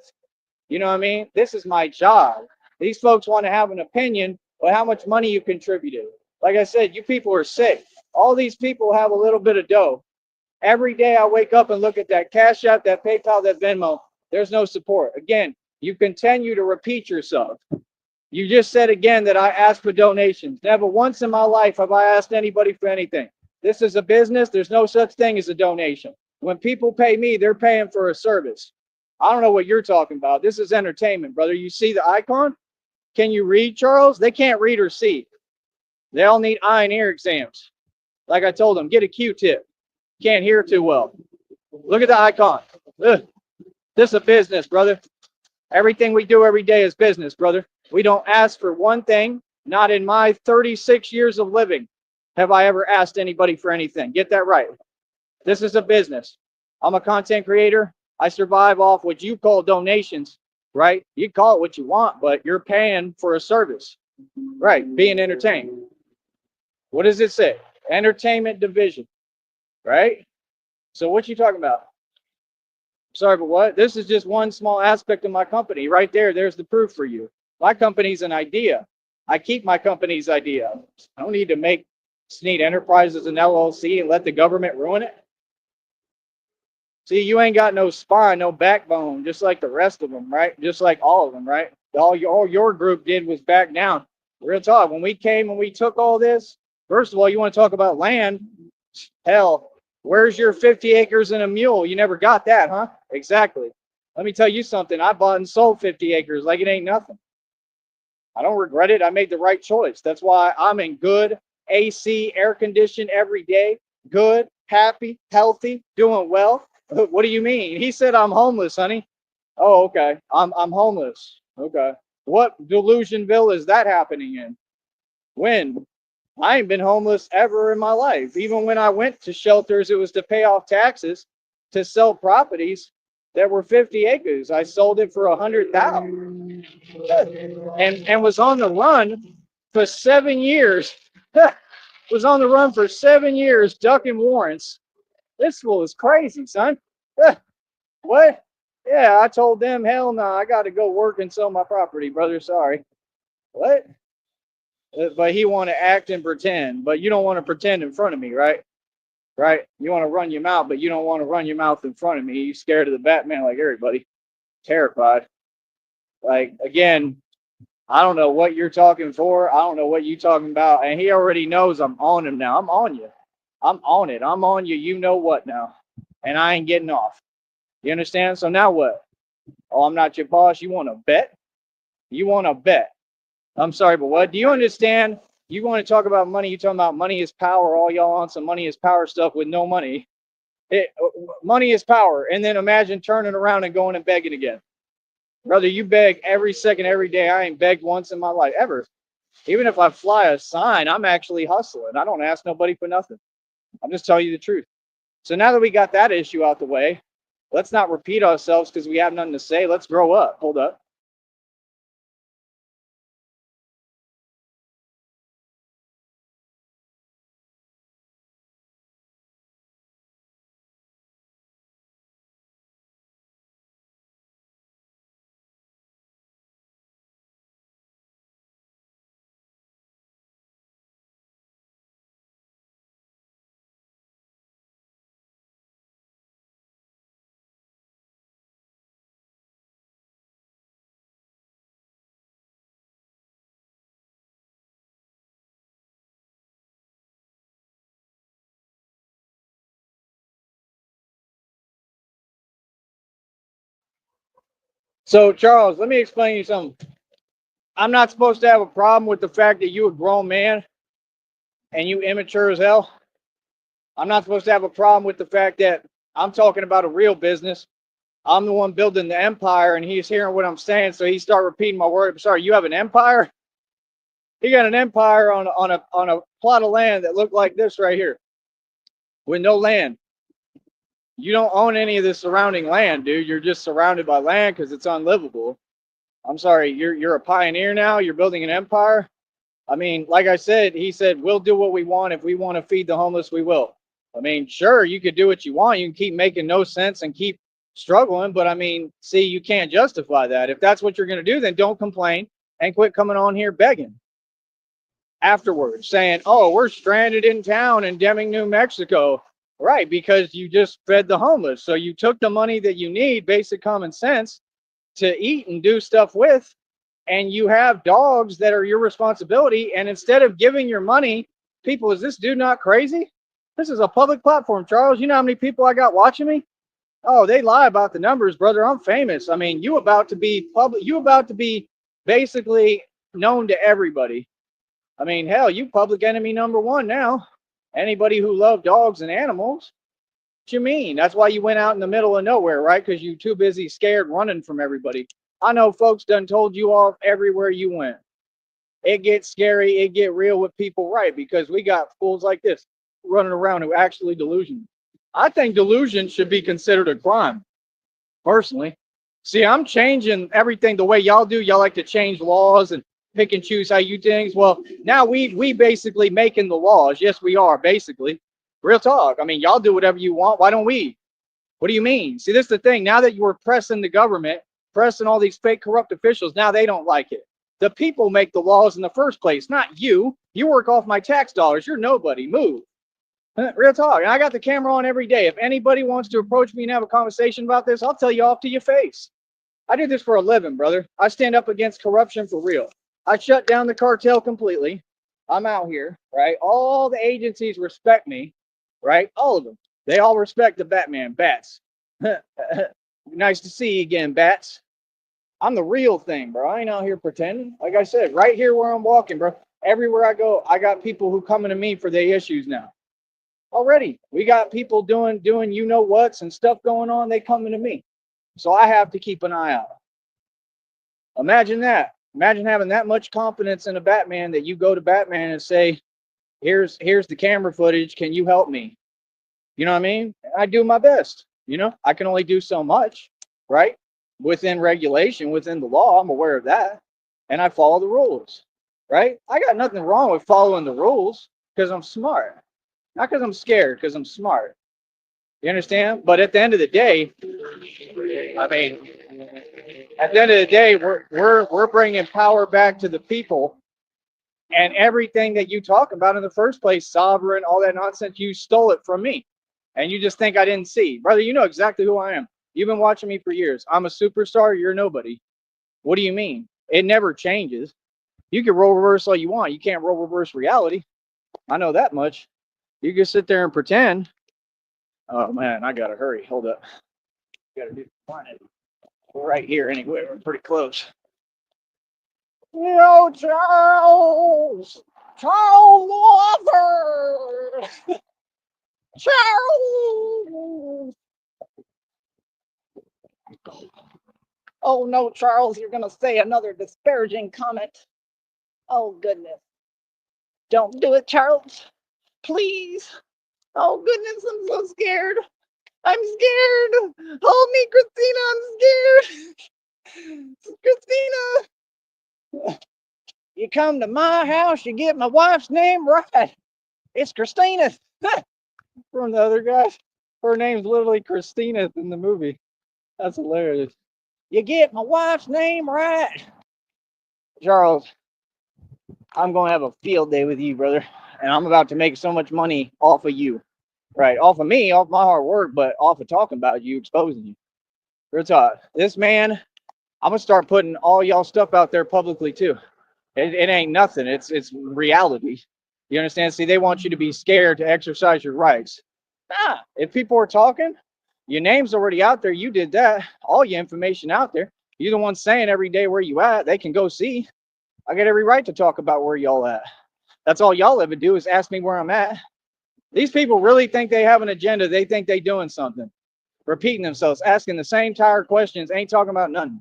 You know what I mean? This is my job. These folks want to have an opinion on how much money you contributed. Like I said, you people are sick. All these people have a little bit of dough. Every day I wake up and look at that Cash App, that PayPal, that Venmo. There's no support. Again, you continue to repeat yourself. You just said again that I asked for donations. Never once in my life have I asked anybody for anything. This is a business. There's no such thing as a donation. When people pay me, they're paying for a service. I don't know what you're talking about. This is entertainment, brother. You see the icon? Can you read, Charles? They can't read or see. They all need eye and ear exams. Like I told them, get a Q-tip. Can't hear too well. Look at the icon. Ugh. This is a business, brother. Everything we do every day is business, brother. We don't ask for one thing. Not in my 36 years of living have I ever asked anybody for anything. Get that right. This is a business. I'm a content creator. I survive off what you call donations, right? You call it what you want, but you're paying for a service, right? Being entertained. What does it say? Entertainment division, right? So what you talking about? Sorry, but what? This is just one small aspect of my company. Right there, there's the proof for you. My company's an idea. I keep my company's idea. I don't need to make Sneed Enterprises an LLC and let the government ruin it. See, you ain't got no spine, no backbone, just like the rest of them, right? Just like all of them, right? All your group did was back down. Real talk. When we came and we took all this, first of all, you want to talk about land? Hell, where's your 50 acres and a mule? You never got that, huh? Exactly. Let me tell you something. I bought and sold 50 acres like it ain't nothing. I don't regret it. I made the right choice. That's why I'm in good AC, air conditioned every day. Good, happy, healthy, doing well. What do you mean? He said I'm homeless, honey. Oh, okay. I'm homeless. Okay. What delusionville is that happening in? When? I ain't been homeless ever in my life. Even when I went to shelters, it was to pay off taxes to sell properties that were 50 acres. I sold it for 100,000 and was on the run for 7 years. Was on the run for 7 years, ducking warrants. This fool is crazy, son. What? Yeah, I told them, hell no, I got to go work and sell my property, brother. Sorry. What? But he want to act and pretend. But you don't want to pretend in front of me, right? Right? You want to run your mouth, but you don't want to run your mouth in front of me. You scared of the Batman like everybody. Terrified. Like, again, I don't know what you're talking for. I don't know what you're talking about. And he already knows I'm on him now. I'm on you. I'm on it. I'm on you. You know what now. And I ain't getting off. You understand? So now what? Oh, I'm not your boss. You want to bet? You want to bet? I'm sorry, but what? Do you understand? You want to talk about money? You talking about money is power? All y'all on some money is power stuff with no money. Money is power. And then imagine turning around and going and begging again. Brother, you beg every second, every day. I ain't begged once in my life, ever. Even if I fly a sign, I'm actually hustling. I don't ask nobody for nothing. I'm just telling you the truth. So now that we got that issue out the way, let's not repeat ourselves because we have nothing to say. Let's grow up. Hold up. So, Charles, let me explain you something. I'm not supposed to have a problem with the fact that you a grown man and you immature as hell. I'm not supposed to have a problem with the fact that I'm talking about a real business. I'm the one building the empire, and he's hearing what I'm saying, so he start repeating my word. I'm sorry, you have an empire? He got an empire on a plot of land that looked like this right here, with no land. You don't own any of the surrounding land, dude. You're just surrounded by land because it's unlivable. I'm sorry, you're a pioneer now. You're building an empire. I mean, like I said, he said, we'll do what we want. If we want to feed the homeless, we will. I mean, sure, you could do what you want. You can keep making no sense and keep struggling. But I mean, see, you can't justify that. If that's what you're going to do, then don't complain. and quit coming on here begging afterwards, saying, oh, we're stranded in town in Deming, New Mexico. Right, because you just fed the homeless. So you took the money that you need, basic common sense, to eat and do stuff with, and you have dogs that are your responsibility. And instead of giving your money, people, is this dude not crazy? This is a public platform, Charles. You know how many people I got watching me? Oh, they lie about the numbers, brother. I'm famous. I mean, you about to be public. You about to be basically known to everybody. I mean, hell, you public enemy number one now. Anybody who loved dogs and animals. What you mean? That's why you went out in the middle of nowhere, right? Because you too busy scared running from everybody. I know folks done told you off everywhere you went. It gets scary. It get real with people, right? Because we got fools like this running around who actually delusion. I think delusion should be considered a crime, personally. See, I'm changing everything the way y'all do. Y'all like to change laws and pick and choose how you do things. Well, now we basically making the laws. Yes, we are, basically. Real talk. I mean, y'all do whatever you want. Why don't we? What do you mean? See, this is the thing. Now that you were pressing the government, pressing all these fake corrupt officials, now they don't like it. The people make the laws in the first place, not you. You work off my tax dollars. You're nobody. Move. Real talk. And I got the camera on every day. If anybody wants to approach me and have a conversation about this, I'll tell you off to your face. I do this for a living, brother. I stand up against corruption for real. I shut down the cartel completely. I'm out here, right? All the agencies respect me, right? All of them. They all respect the Batman. Bats. Nice to see you again, Bats. I'm the real thing, bro. I ain't out here pretending. Like I said, right here where I'm walking, bro. Everywhere I go, I got people who coming to me for their issues now. Already, we got people doing you know what's and stuff going on. They coming to me, so I have to keep an eye out. Imagine that. Imagine having that much confidence in a Batman that you go to Batman and say, "Here's the camera footage. Can you help me?" You know what I mean? I do my best. You know, I can only do so much, right? Within regulation, within the law, I'm aware of that, and I follow the rules, right? I got nothing wrong with following the rules because I'm smart. Not because I'm scared, because I'm smart. You understand? But at the end of the day, I mean, at the end of the day, we're bringing power back to the people, and everything that you talk about in the first place, sovereign, all that nonsense, you stole it from me, and you just think I didn't see, brother. You know exactly who I am. You've been watching me for years. I'm a superstar. You're nobody. What do you mean? It never changes. You can roll reverse all you want. You can't roll reverse reality. I know that much. You can sit there and pretend. Oh man, I gotta hurry. Hold up. Gotta do it. We're right here anyway. We're pretty close. Yo, Charles! Charles Walker! Charles! Oh no, Charles, you're gonna say another disparaging comment. Oh goodness. Don't do it, Charles. Please. Oh goodness, I'm so scared. I'm scared. Hold me, Christina. I'm scared. Christina. You come to my house, you get my wife's name right. It's Christina. From the other guy. Her name's literally Christina in the movie. That's hilarious. You get my wife's name right. Charles, I'm going to have a field day with you, brother. And I'm about to make so much money off of you. Right, off of me, off my hard work, but off of talking about you, exposing you. Real talk. This man, I'm gonna start putting all y'all stuff out there publicly too. It ain't nothing. It's reality. You understand? See, they want you to be scared to exercise your rights. Nah, if people are talking, your name's already out there. You did that. All your information out there. You're the one saying every day where you at. They can go see. I got every right to talk about where y'all at. That's all y'all ever do is ask me where I'm at. These people really think they have an agenda. They think they doing something. Repeating themselves, asking the same tired questions, ain't talking about nothing.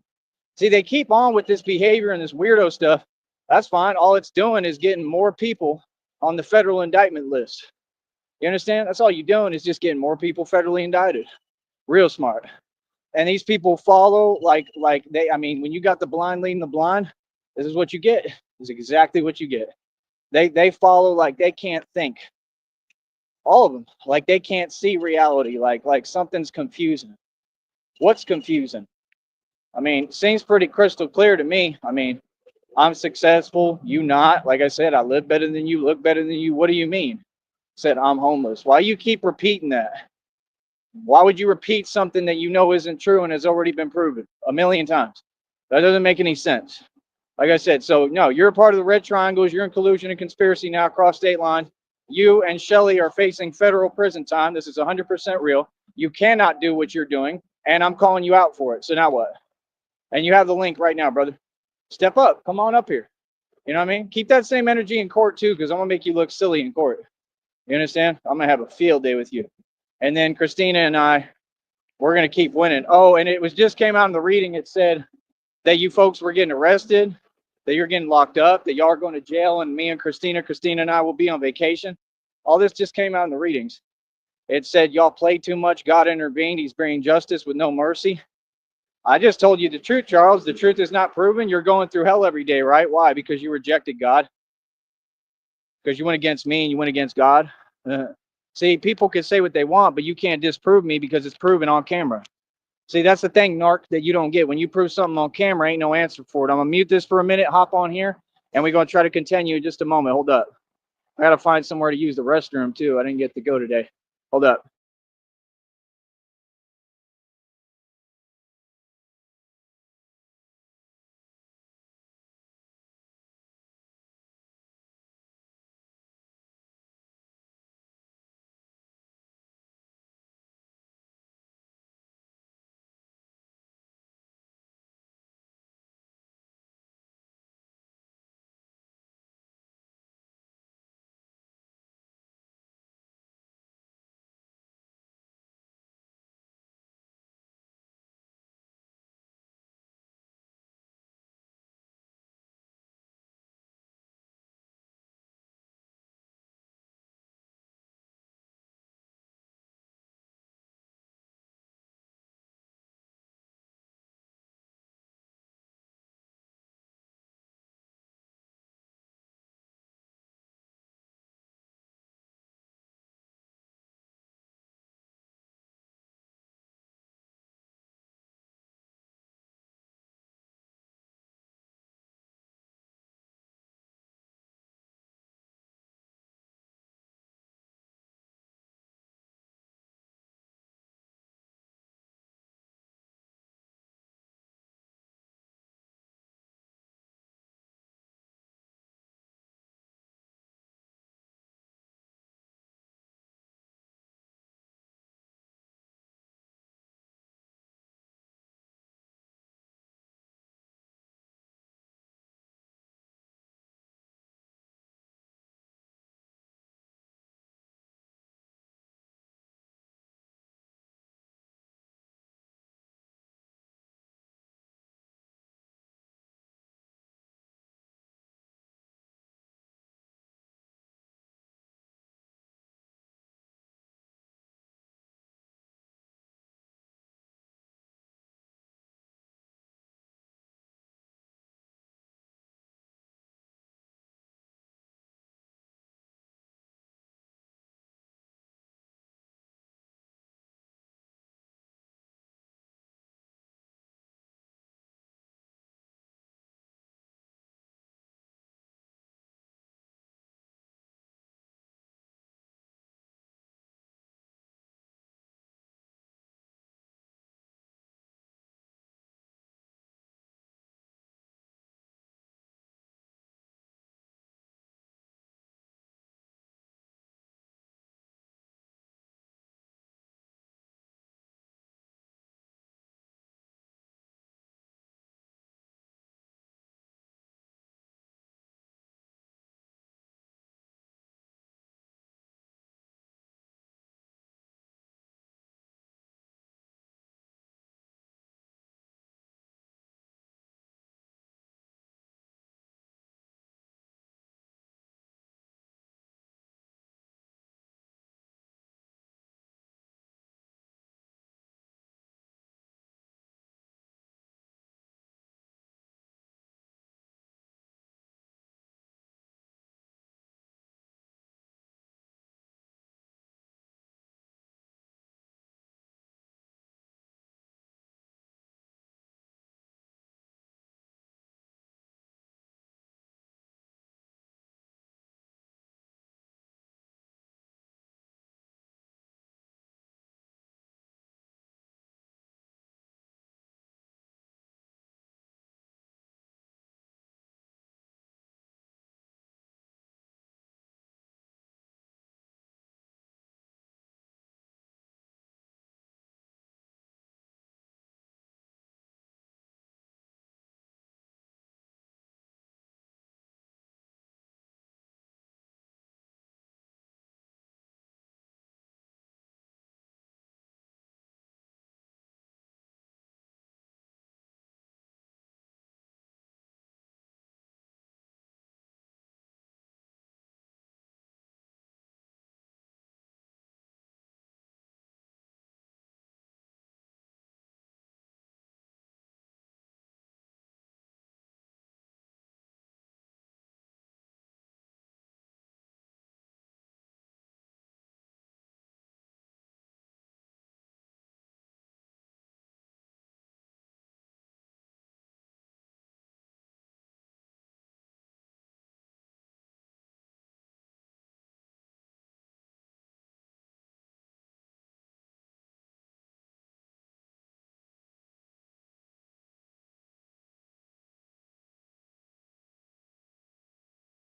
See, they keep on with this behavior and this weirdo stuff. That's fine. All it's doing is getting more people on the federal indictment list. You understand? That's all you're doing is just getting more people federally indicted. Real smart. And these people follow like they, I mean, when you got the blind leading the blind, this is what you get. This is exactly what you get. They follow like they can't think. All of them, like they can't see reality, like something's confusing. What's confusing? I mean, seems pretty crystal clear to me. I mean, I'm successful, you not. Like I said, I live better than you, look better than you. What do you mean? Said I'm homeless. Why you keep repeating that? Why would you repeat something that you know isn't true and has already been proven a million times? That doesn't make any sense. Like I said, so no, you're a part of the red triangles. You're in collusion and conspiracy now across state lines. You and Shelly are facing federal prison time. This is 100% real. You cannot do what you're doing, and I'm calling you out for it. So now what? And you have the link right now, brother. Step up. Come on up here. You know what I mean? Keep that same energy in court too, because I'm gonna make you look silly in court. You understand? I'm gonna have a field day with you. And then Christina and I, we're gonna keep winning. Oh, and it was just came out in the reading. It said that you folks were getting arrested, that you're getting locked up, that y'all are going to jail, and me and Christina and I will be on vacation. All this just came out in the readings. It said y'all played too much. God intervened. He's bringing justice with no mercy. I just told you the truth, Charles. The truth is not proven. You're going through hell every day, right? Why? Because you rejected God. Because you went against me and you went against God. See, people can say what they want, but you can't disprove me because it's proven on camera. See, that's the thing, Narc, that you don't get. When you prove something on camera, ain't no answer for it. I'm going to mute this for a minute, hop on here, and we're going to try to continue in just a moment. Hold up. I got to find somewhere to use the restroom, too. I didn't get to go today. Hold up.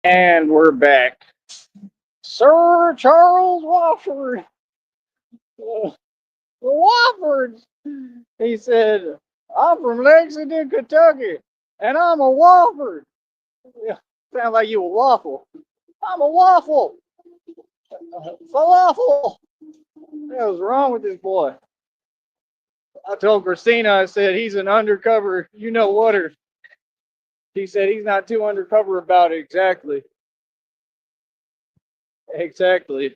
And we're back. Sir Charles Wofford. The Woffords. He said, I'm from Lexington, Kentucky, and I'm a Wofford. Yeah, sound like you a waffle. I'm a waffle. Falafel. What was wrong with this boy? I told Christina, I said, he's an undercover, you know whatter. She said he's not too undercover about it. Exactly. Exactly.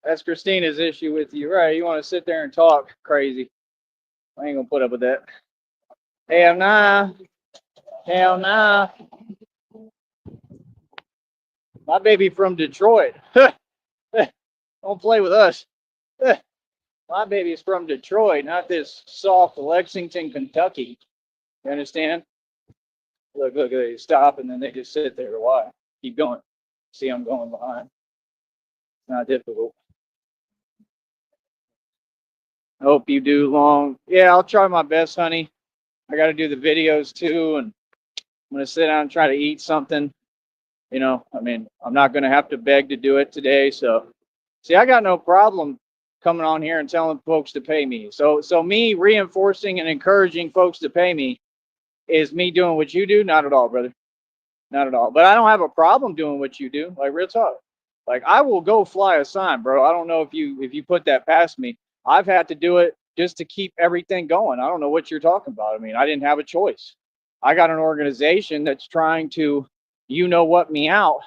That's Christina's issue with you, right? You want to sit there and talk crazy. I ain't gonna put up with that. Hell nah. Hell nah. My baby from Detroit. Don't play with us. My baby's from Detroit, not this soft Lexington, Kentucky. You understand? Look, they stop and then they just sit there. Why? Keep going. See, I'm going behind. It's not difficult. I hope you do long. Yeah, I'll try my best, honey. I got to do the videos too, and I'm gonna sit down and try to eat something. You know, I mean, I'm not gonna have to beg to do it today. So, see, I got no problem coming on here and telling folks to pay me. So me reinforcing and encouraging folks to pay me is me doing what you do. Not at all, brother. Not at all. But I don't have a problem doing what you do. Like real talk. Like I will go fly a sign, bro. I don't know if you put that past me. I've had to do it just to keep everything going. I don't know what you're talking about. I mean, I didn't have a choice. I got an organization that's trying to, you know what, me out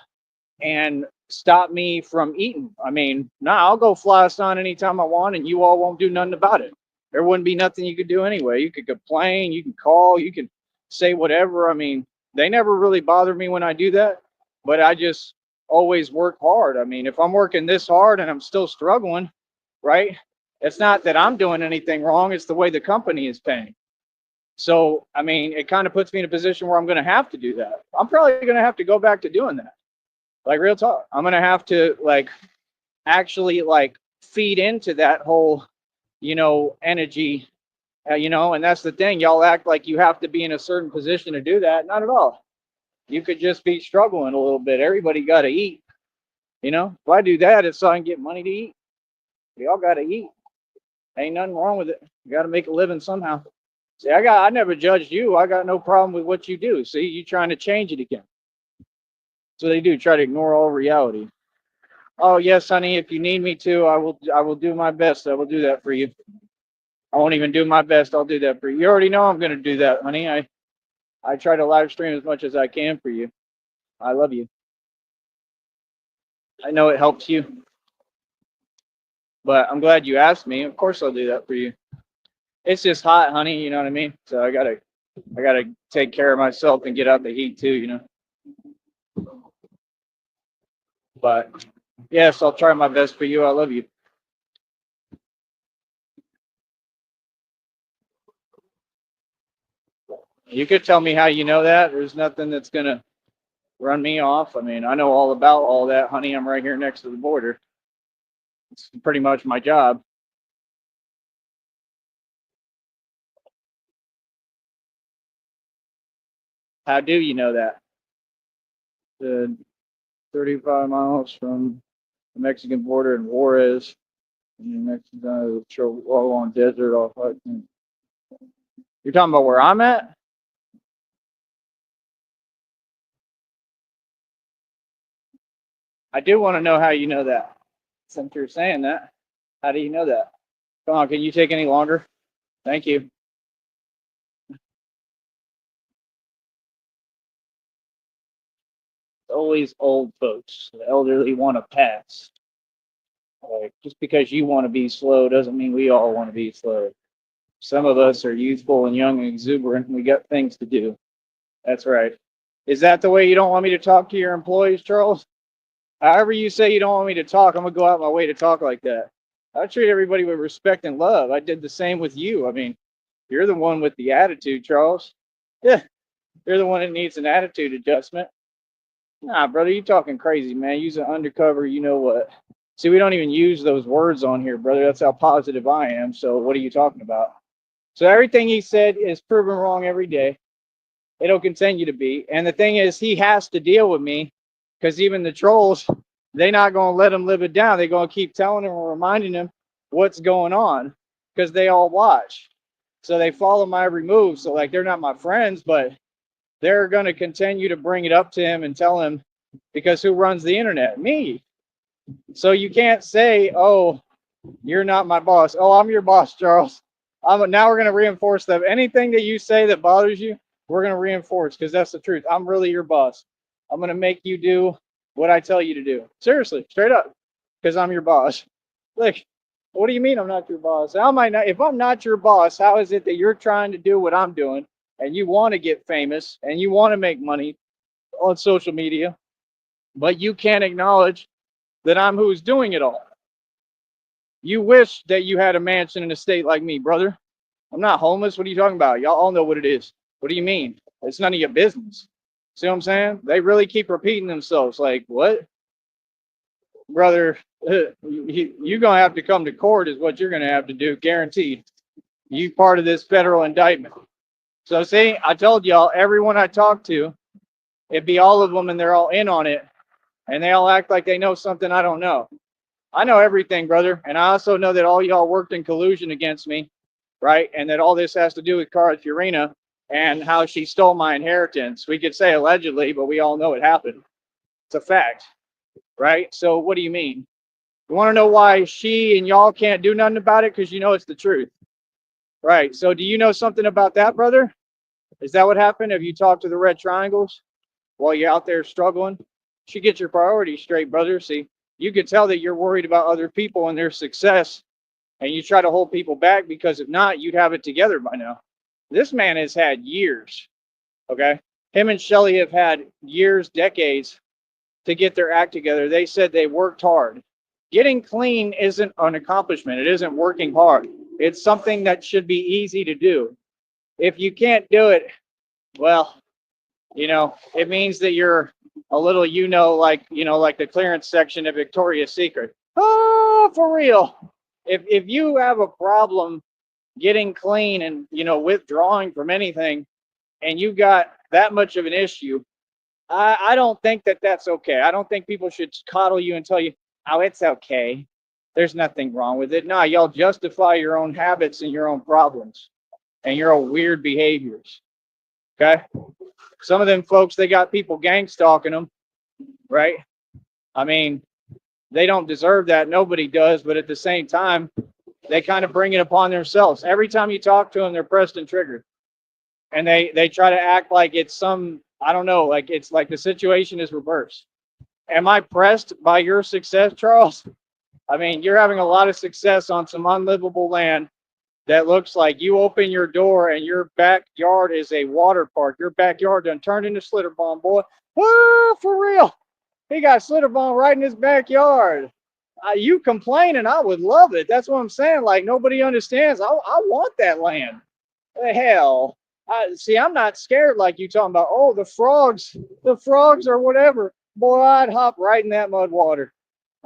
and stop me from eating. I mean, nah, I'll go fly a sign anytime I want, and you all won't do nothing about it. There wouldn't be nothing you could do anyway. You could complain, you can call, you can say whatever. I mean, they never really bother me when I do that, but I just always work hard. I mean, if I'm working this hard and I'm still struggling, right? It's not that I'm doing anything wrong, it's the way the company is paying. So, I mean, it kind of puts me in a position where I'm going to have to do that. I'm probably going to have to go back to doing that. Like real talk. I'm going to have to like actually like feed into that whole, energy, and that's the thing. Y'all act like you have to be in a certain position to do that. Not at all. You could just be struggling a little bit. Everybody got to eat. If I do that, it's so I can get money to eat. We all got to eat. Ain't nothing wrong with it. You got to make a living somehow. See, I never judged you. I got no problem with what you do. See, you trying to change it again. So they do try to ignore all reality. Oh yes, honey, if you need me to, I will do my best. I will do that for you. I won't even do my best. I'll do that for you. You already know I'm gonna do that, honey. I try to live stream as much as I can for you. I love you. I know it helps you, but I'm glad you asked me. Of course I'll do that for you. It's just hot, honey, you know what I mean? So I gotta take care of myself and get out the heat too. But yes, I'll try my best for you. I love you. You could tell me how you know that. There's nothing that's gonna run me off. I mean, I know all about all that, honey. I'm right here next to the border. It's pretty much my job. How do you know that? The 35 miles from the Mexican border in Juarez, New Mexico, on desert off. You're talking about where I'm at? I do want to know how you know that. Since you're saying that, how do you know that? Come on, can you take any longer? Thank you. Always old folks. The elderly want to pass. Like, just because you want to be slow doesn't mean we all want to be slow. Some of us are youthful and young and exuberant, and we got things to do. That's right. Is that the way you don't want me to talk to your employees, Charles? However you say you don't want me to talk, I'm gonna go out my way to talk like that. I treat everybody with respect and love. I did the same with you. I mean, you're the one with the attitude, Charles. Yeah, you're the one that needs an attitude adjustment. Nah, brother, you talking crazy, man. Use an undercover, you know what? See, we don't even use those words on here, brother. That's how positive I am. So what are you talking about? So everything he said is proven wrong every day. It'll continue to be. And the thing is, he has to deal with me because even the trolls, they not going to let them live it down. They're going to keep telling them and reminding them what's going on because they all watch. So they follow my every move. So like they're not my friends, but they're going to continue to bring it up to him and tell him, because who runs the internet? Me. So you can't say, oh, you're not my boss. Oh, I'm your boss, Charles. Now we're going to reinforce that. Anything that you say that bothers you, we're going to reinforce, because that's the truth. I'm really your boss. I'm going to make you do what I tell you to do. Seriously, straight up, because I'm your boss. Like, what do you mean I'm not your boss? How am I not? If I'm not your boss, how is it that you're trying to do what I'm doing and you want to get famous and you want to make money on social media, but you can't acknowledge that I'm who's doing it all? You wish that you had a mansion in a state like me, brother. I'm not homeless. What are you talking about? Y'all all know what it is. What do you mean? It's none of your business. See what I'm saying? They really keep repeating themselves. Like, what? Brother, you're going to have to come to court is what you're going to have to do, guaranteed. You part of this federal indictment. So see, I told y'all, everyone I talk to, it'd be all of them and they're all in on it. And they all act like they know something I don't know. I know everything, brother. And I also know that all y'all worked in collusion against me, right? And that all this has to do with Cara Fiorina and how she stole my inheritance. We could say allegedly, but we all know it happened. It's a fact, right? So what do you mean? You want to know why she and y'all can't do nothing about it? Because you know it's the truth, right? So do you know something about that, brother? Is that what happened? Have you talked to the Red Triangles while you're out there struggling? You should get your priorities straight, brother. See, you can tell that you're worried about other people and their success, and you try to hold people back, because if not, you'd have it together by now. This man has had years, okay? Him and Shelly have had years, decades to get their act together. They said they worked hard. Getting clean isn't an accomplishment. It isn't working hard. It's something that should be easy to do. If you can't do it, well, it means that you're a little, like the clearance section of Victoria's Secret. Oh, for real. If you have a problem getting clean and, withdrawing from anything, and you got that much of an issue, I don't think that that's okay. I don't think people should coddle you and tell you, oh, it's okay. There's nothing wrong with it. No, y'all justify your own habits and your own problems and your own weird behaviors. Okay? Some of them folks, they got people gang stalking them, right? I mean, they don't deserve that. Nobody does. But at the same time, they kind of bring it upon themselves. Every time you talk to them, they're pressed and triggered. And they try to act like it's some, I don't know, like it's like the situation is reversed. Am I pressed by your success, Charles? I mean, you're having a lot of success on some unlivable land that looks like you open your door and your backyard is a water park. Your backyard done turned into Slitterbomb, boy. Oh, for real. He got Slitterbomb right in his backyard. You complaining, I would love it. That's what I'm saying. Like, nobody understands. I want that land. The hell. I'm not scared like you talking about, oh, the frogs or whatever. Boy, I'd hop right in that mud water.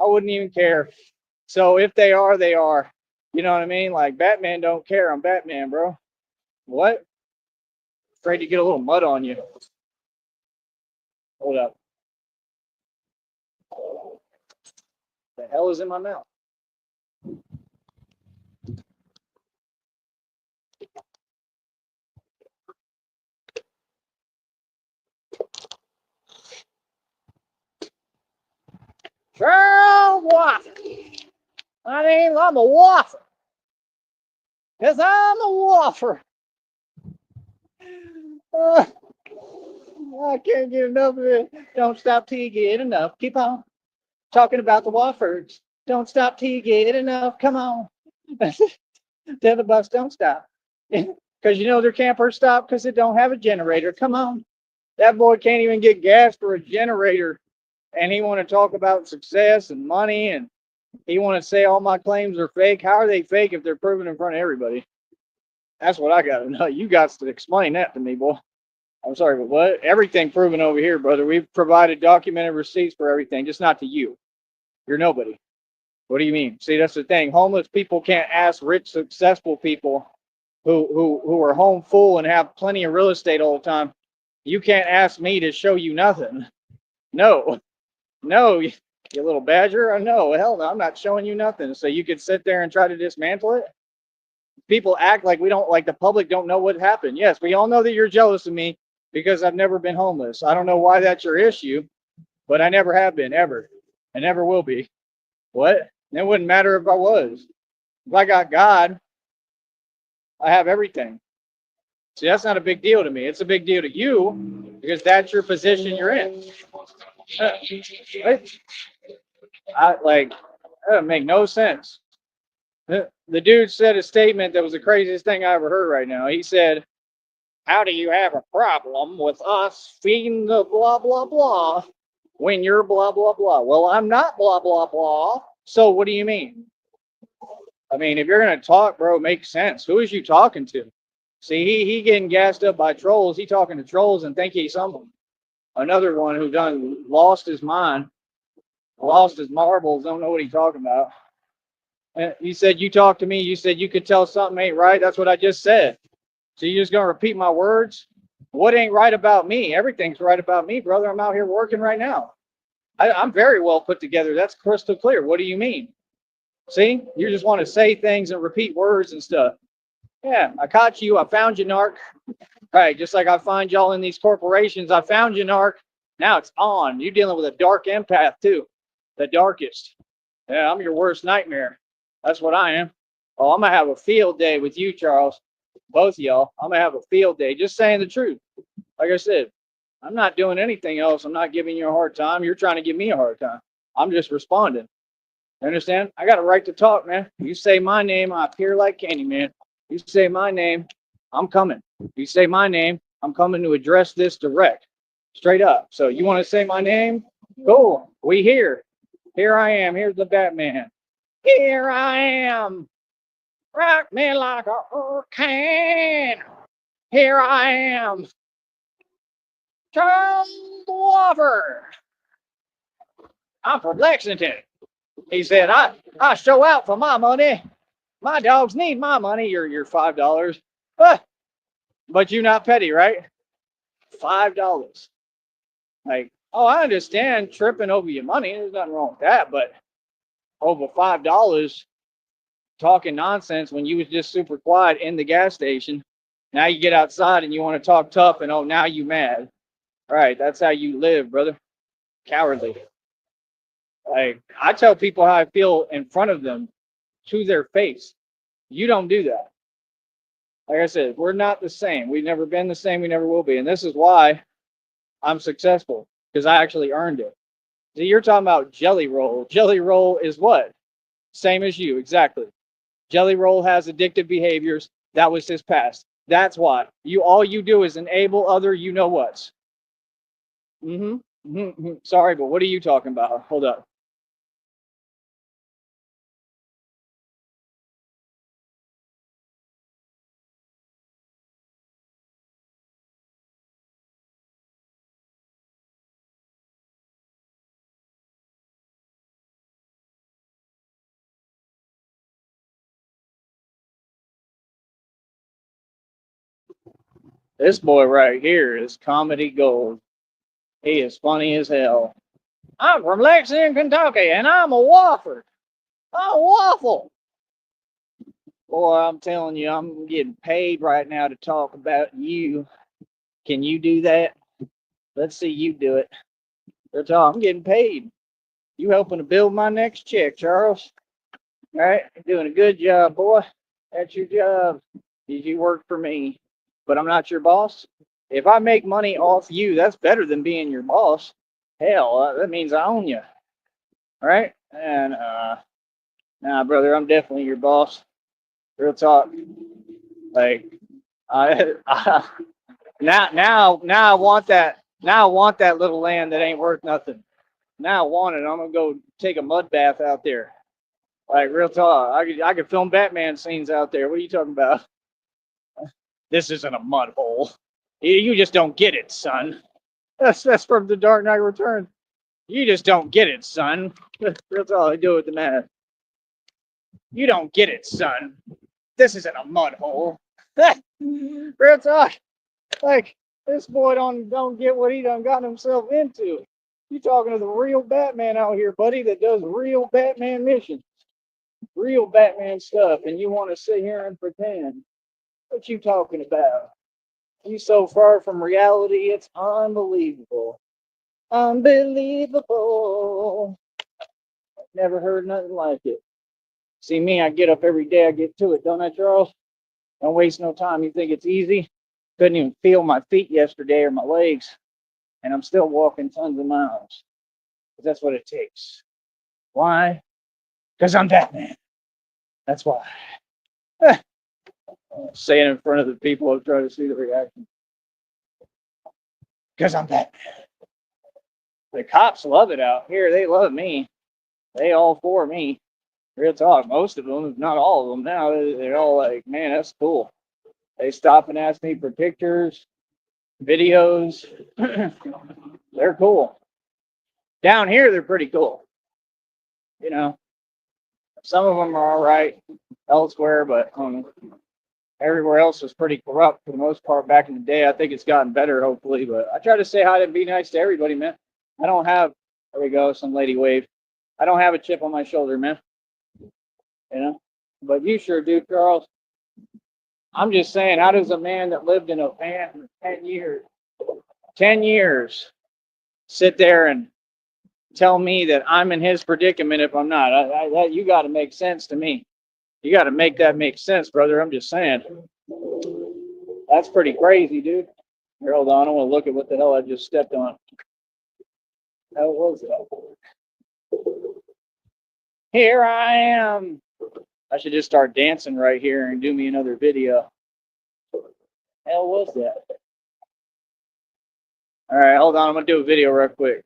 I wouldn't even care. So if they are, they are. You know what I mean? Like, Batman don't care. I'm Batman, bro. What? Afraid to get a little mud on you. Hold up. The hell is in my mouth? Charles Waffle. I'm a waffle. Because I'm a waffle. I can't get enough of it. Don't stop till you get enough. Keep on talking about the waffles. Don't stop till you get enough. Come on. Tell the bus don't stop. Because their campers stop because it don't have a generator. Come on. That boy can't even get gas for a generator. And he want to talk about success and money, and he want to say all my claims are fake. How are they fake if they're proven in front of everybody? That's what I got to know. You got to explain that to me, boy. I'm sorry, but what? Everything proven over here, brother. We've provided documented receipts for everything, just not to you. You're nobody. What do you mean? See, that's the thing. Homeless people can't ask rich, successful people who are home full and have plenty of real estate all the time. You can't ask me to show you nothing. No. No, you little badger. No, hell no, I'm not showing you nothing. So you could sit there and try to dismantle it. People act like we don't, like the public don't know what happened. Yes, we all know that you're jealous of me because I've never been homeless. I don't know why that's your issue, but I never have been, ever. I never will be. What? It wouldn't matter if I was. If I got God, I have everything. See, that's not a big deal to me. It's a big deal to you because that's your position you're in. Right? Like, that doesn't make no sense. The dude said a statement that was the craziest thing I ever heard right now. He said, how do you have a problem with us feeding the blah, blah, blah when you're blah, blah, blah? Well, I'm not blah, blah, blah. So what do you mean? I mean, if you're going to talk, bro, make sense. Who is you talking to? See, he getting gassed up by trolls. He talking to trolls and think he's someone. Another one who done lost his mind, lost his marbles, don't know what he's talking about. And he said, you talk to me. You said you could tell something ain't right. That's what I just said. So you just going to repeat my words? What ain't right about me? Everything's right about me, brother. I'm out here working right now. I'm very well put together. That's crystal clear. What do you mean? See, you just want to say things and repeat words and stuff. Yeah, I caught you. I found you, narc. Right, just like I find y'all in these corporations. I found you, narc. Now it's on. You're dealing with a dark empath, too. The darkest. Yeah, I'm your worst nightmare. That's what I am. Oh, I'm going to have a field day with you, Charles. Both of y'all. I'm going to have a field day. Just saying the truth. Like I said, I'm not doing anything else. I'm not giving you a hard time. You're trying to give me a hard time. I'm just responding. You understand? I got a right to talk, man. You say my name, I appear like Candyman. You say my name, I'm coming. You say my name, I'm coming to address this direct. Straight up. So you want to say my name? Cool. We here. Here I am. Here's the Batman. Here I am. Rock me like a hurricane. Here I am. Charles Lover. I'm from Lexington. He said, I show out for my money. My dogs need my money. You're $5. But you're not petty, right? $5. Like, oh, I understand tripping over your money. There's nothing wrong with that. But over $5 talking nonsense when you was just super quiet in the gas station. Now you get outside and you want to talk tough and oh, now you mad. All right, that's how you live, brother. Cowardly. Like, I tell people how I feel in front of them to their face. You don't do that. Like I said, we're not the same. We've never been the same. We never will be. And this is why I'm successful, because I actually earned it. See, you're talking about Jelly Roll. Jelly Roll is what? Same as you, exactly. Jelly Roll has addictive behaviors. That was his past. That's why. All you do is enable other you know what's. Sorry, but what are you talking about? Hold up. This boy right here is comedy gold. He is funny as hell. I'm from Lexington, Kentucky, and I'm a waffler. I'm a waffle. Boy, I'm telling you, I'm getting paid right now to talk about you. Can you do that? Let's see you do it. I'm getting paid. You helping to build my next check, Charles. All right, you're doing a good job, boy. That's your job. You work for me, but I'm not your boss. If I make money off you, that's better than being your boss. Hell, that means I own you. All right? And nah, brother, I'm definitely your boss. Real talk. Like, now I want that. Now I want that little land that ain't worth nothing. Now I want it. I'm gonna go take a mud bath out there. Like, real talk. I could film Batman scenes out there. What are you talking about? This isn't a mud hole. You just don't get it, son. That's from The Dark Knight Returns. You just don't get it, son. Real talk. I do it with the math. You don't get it, son. This isn't a mud hole. Real talk. Like, this boy don't get what he done got himself into. You talking to the real Batman out here, buddy, that does real Batman missions, real Batman stuff, and you want to sit here and pretend. What you talking about? You so far from reality, it's unbelievable. Unbelievable. Never heard nothing like it. See me, I get up every day, I get to it, don't I, Charles? Don't waste no time. You think it's easy? Couldn't even feel my feet yesterday or my legs, and I'm still walking tons of miles. Because that's what it takes. Why? Because I'm Batman. That's why. Say it in front of the people, I'll try to see the reaction. Because I'm Batman. The cops love it out here. They love me. They all for me. Real talk. Most of them, if not all of them now, they're all like, man, that's cool. They stop and ask me for pictures, videos. They're cool. Down here, they're pretty cool. You know, some of them are all right elsewhere, but everywhere else was pretty corrupt for the most part back in the day. I think it's gotten better, hopefully. But I try to say hi and be nice to everybody, man. I don't have, there we go, some lady wave. I don't have a chip on my shoulder, man. You know, but you sure do, Charles. I'm just saying, how does a man that lived in a van for 10 years, sit there and tell me that I'm in his predicament if I'm not? You got to make sense to me. You got to make that make sense, brother. I'm just saying. That's pretty crazy, dude. Here, hold on. I want to look at what the hell I just stepped on. How was that? Here I am. I should just start dancing right here and do me another video. Hell was that? All right, hold on. I'm going to do a video real quick.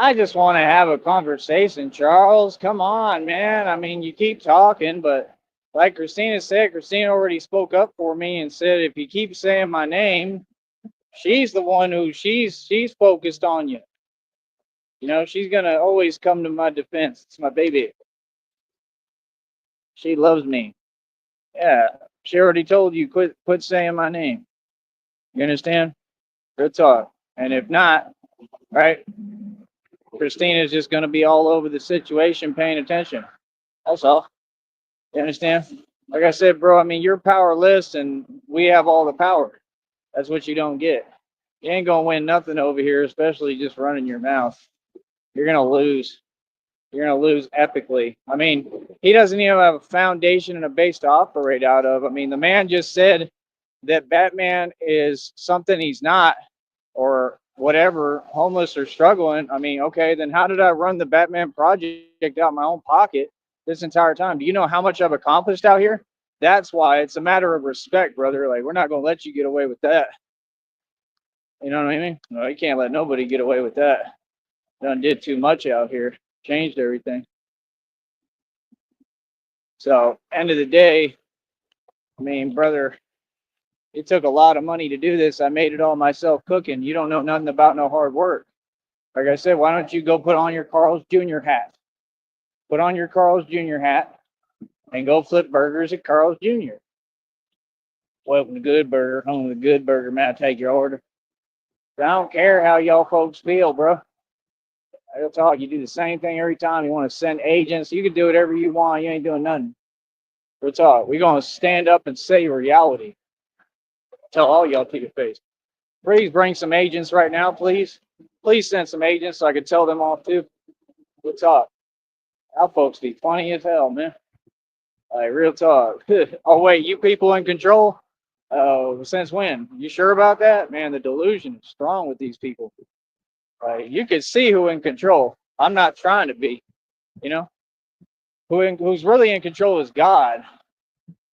I just want to have a conversation, Charles. Come on, man. I mean, you keep talking, but like Christina said, Christina already spoke up for me and said if you keep saying my name, she's the one who she's focused on you. You know, she's gonna always come to my defense. It's my baby. She loves me. Yeah. She already told you quit saying my name. You understand? Good talk. And if not, right, Christina's just gonna be all over the situation paying attention. That's all. You understand? Like I said, bro, I mean, you're powerless and we have all the power. That's what you don't get. You ain't gonna win nothing over here, especially just running your mouth. You're gonna lose. You're gonna lose epically. I mean, he doesn't even have a foundation and a base to operate out of. I mean, the man just said that Batman is something he's not, or whatever, homeless or struggling. I mean, okay, then how did I run the Batman project out of my own pocket this entire time? Do you know how much I've accomplished out here? That's why it's a matter of respect, brother. Like, we're not gonna let you get away with that. You know what I mean? No, you can't let nobody get away with that. Done did too much out here, changed everything. So, end of the day, I mean, brother, it took a lot of money to do this. I made it all myself cooking. You don't know nothing about no hard work. Like I said, why don't you go put on your Carl's Jr. hat? Put on your Carl's Jr. hat and go flip burgers at Carl's Jr. Welcome to Good Burger, home of the Good Burger. May I take your order? I don't care how y'all folks feel, bro. I'll talk. You do the same thing every time. You want to send agents. You can do whatever you want. You ain't doing nothing. We'll talk. We're going to stand up and say reality. Tell all y'all to your face. Please bring some agents right now, please. Please send some agents so I can tell them off too. We'll talk. Our folks be funny as hell, man. Like, real talk. Oh, wait, you people in control? Oh, since when? You sure about that? Man, the delusion is strong with these people. Like, you can see who in control. I'm not trying to be, you know? Who's really in control is God.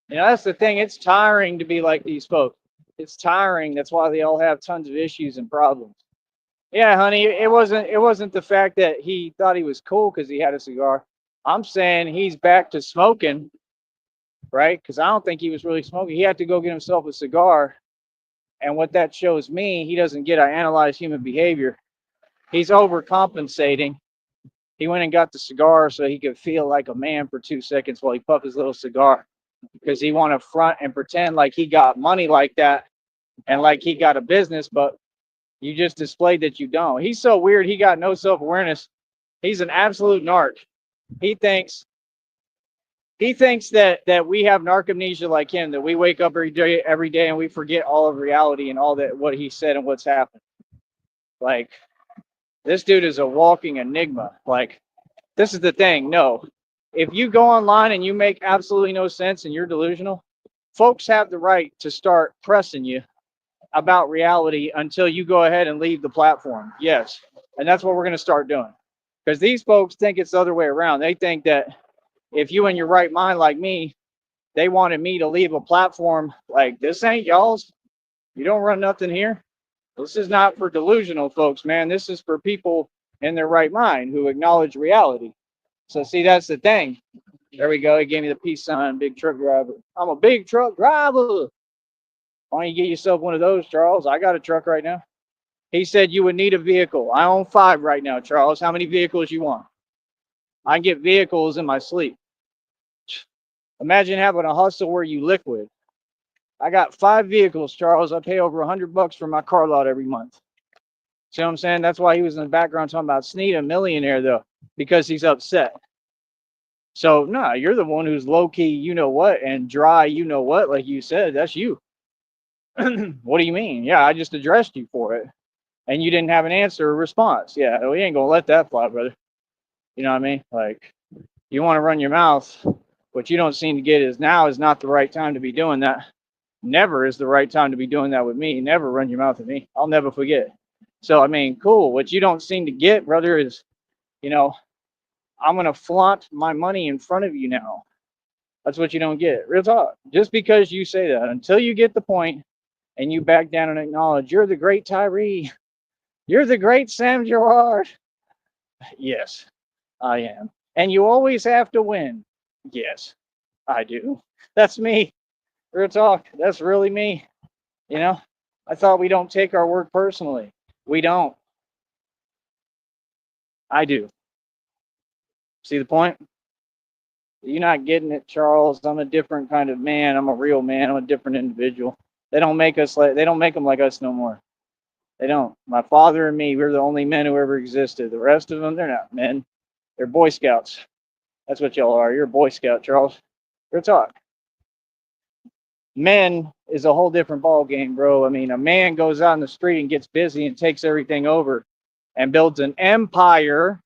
You know, that's the thing. It's tiring to be like these folks. It's tiring. That's why they all have tons of issues and problems. Yeah, honey, it wasn't the fact that he thought he was cool because he had a cigar. I'm saying he's back to smoking, right? Because I don't think he was really smoking. He had to go get himself a cigar. And what that shows me, he doesn't get I analyze human behavior. He's overcompensating. He went and got the cigar so he could feel like a man for 2 seconds while he puffed his little cigar. Because he want to front and pretend like he got money like that and like he got a business, but you just displayed that you don't. He's so weird. He got no self-awareness. He's an absolute narc. He thinks that we have narcamnesia like him, that we wake up every day and we forget all of reality and all that what he said and what's happened. Like, this dude is a walking enigma. Like, this is the thing. No, if you go online and you make absolutely no sense and you're delusional, folks have the right to start pressing you about reality until you go ahead and leave the platform. Yes. And that's what we're going to start doing. Because these folks think it's the other way around. They think that if you in your right mind like me, they wanted me to leave a platform like, this ain't y'all's. You don't run nothing here. This is not for delusional folks, man. This is for people in their right mind who acknowledge reality. So see, that's the thing. There we go. He gave me the peace sign, big truck driver. I'm a big truck driver. Why don't you get yourself one of those, Charles? I got a truck right now. He said you would need a vehicle. I own 5 right now, Charles. How many vehicles you want? I get vehicles in my sleep. Imagine having a hustle where you liquid. I got 5 vehicles, Charles. I pay over $100 for my car lot every month. See what I'm saying? That's why he was in the background talking about Sneed, a millionaire, though, because he's upset. So, nah, you're the one who's low-key, you know what, and dry, you know what, like you said. That's you. What do you mean? Yeah, I just addressed you for it. And you didn't have an answer or response. Yeah, we ain't going to let that fly, brother. You know what I mean? Like, you want to run your mouth. What you don't seem to get is now is not the right time to be doing that. Never is the right time to be doing that with me. Never run your mouth at me. I'll never forget. So, I mean, cool. What you don't seem to get, brother, is, you know, I'm going to flaunt my money in front of you now. That's what you don't get. Real talk. Just because you say that, until you get the point and you back down and acknowledge you're the great Tyree. You're the great Sam Gerard. Yes, I am. And you always have to win. Yes, I do. That's me. Real talk. That's really me. You know, I thought we don't take our work personally. We don't. I do. See the point? You're not getting it, Charles. I'm a different kind of man. I'm a real man. I'm a different individual. They don't make them like us no more. They don't. My father and me, we're the only men who ever existed. The rest of them, they're not men. They're Boy Scouts. That's what y'all are. You're a Boy Scout, Charles. Real talk. Men is a whole different ball game, bro. I mean, a man goes out in the street and gets busy and takes everything over and builds an empire.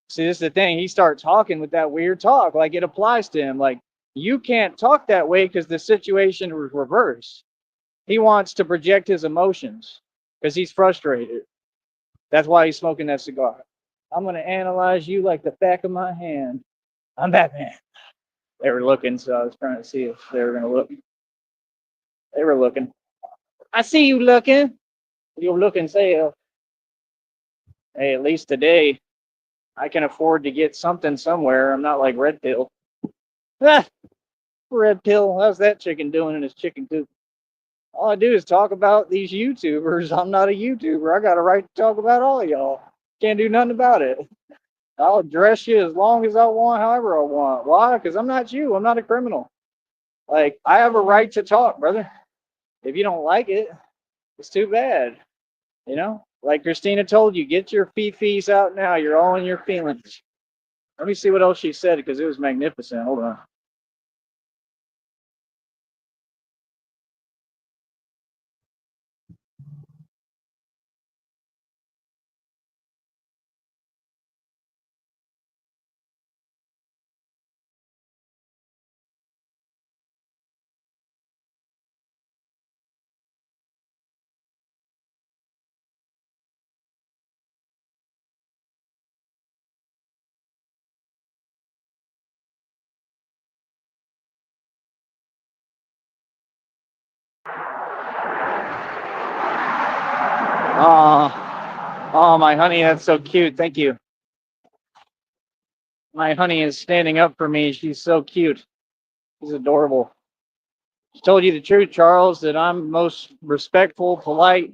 See, this is the thing. He starts talking with that weird talk, like it applies to him. Like you can't talk that way because the situation was reversed. He wants to project his emotions because he's frustrated. That's why he's smoking that cigar. I'm gonna analyze you like the back of my hand. I'm Batman. They were looking, so I was trying to see if they were gonna look. They were looking. I see you looking. You're looking, say, hey, at least today I can afford to get something somewhere. I'm not like Red Pill. Ah, Red Pill, how's that chicken doing in his chicken coop? All I do is talk about these YouTubers. I'm not a YouTuber. I got a right to talk about all of y'all. Can't do nothing about it. I'll address you as long as I want, however I want. Why? Because I'm not you. I'm not a criminal. Like, I have a right to talk, brother. If you don't like it, it's too bad. You know? Like Christina told you, get your fee-fees out now. You're all in your feelings. Let me see what else she said because it was magnificent. Hold on. Oh, my honey, that's so cute. Thank you. My honey is standing up for me. She's so cute. She's adorable. She told you the truth, Charles, that I'm the most respectful, polite,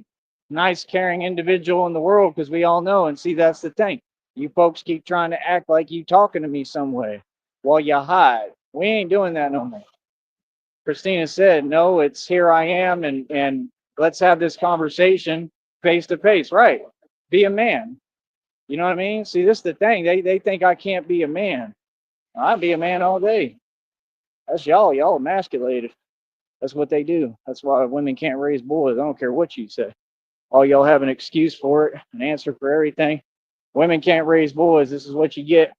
nice, caring individual in the world because we all know. And see, that's the thing. You folks keep trying to act like you talking to me some way while you hide. We ain't doing that no more. Christina said, no, it's here I am and let's have this conversation face to face. Right. Be a man. You know what I mean? See, this is the thing. They think I can't be a man. I'd be a man all day. That's y'all. Y'all emasculated. That's what they do. That's why women can't raise boys. I don't care what you say. All y'all have an excuse for it, an answer for everything. Women can't raise boys. This is what you get.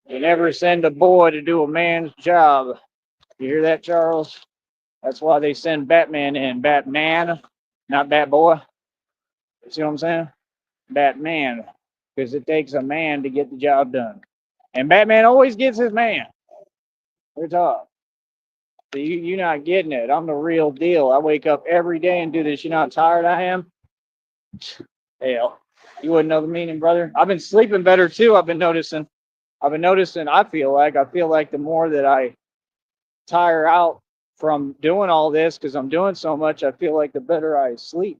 You never send a boy to do a man's job. You hear that, Charles? That's why they send Batman in. Batman, not Bat Boy. You see what I'm saying? Batman. Because it takes a man to get the job done. And Batman always gets his man. We're talking. So you're not getting it. I'm the real deal. I wake up every day and do this. You know how tired I am? Hell, you wouldn't know the meaning, brother. I've been sleeping better too. I've been noticing. I feel like the more that I tire out from doing all this, because I'm doing so much, I feel like the better I sleep.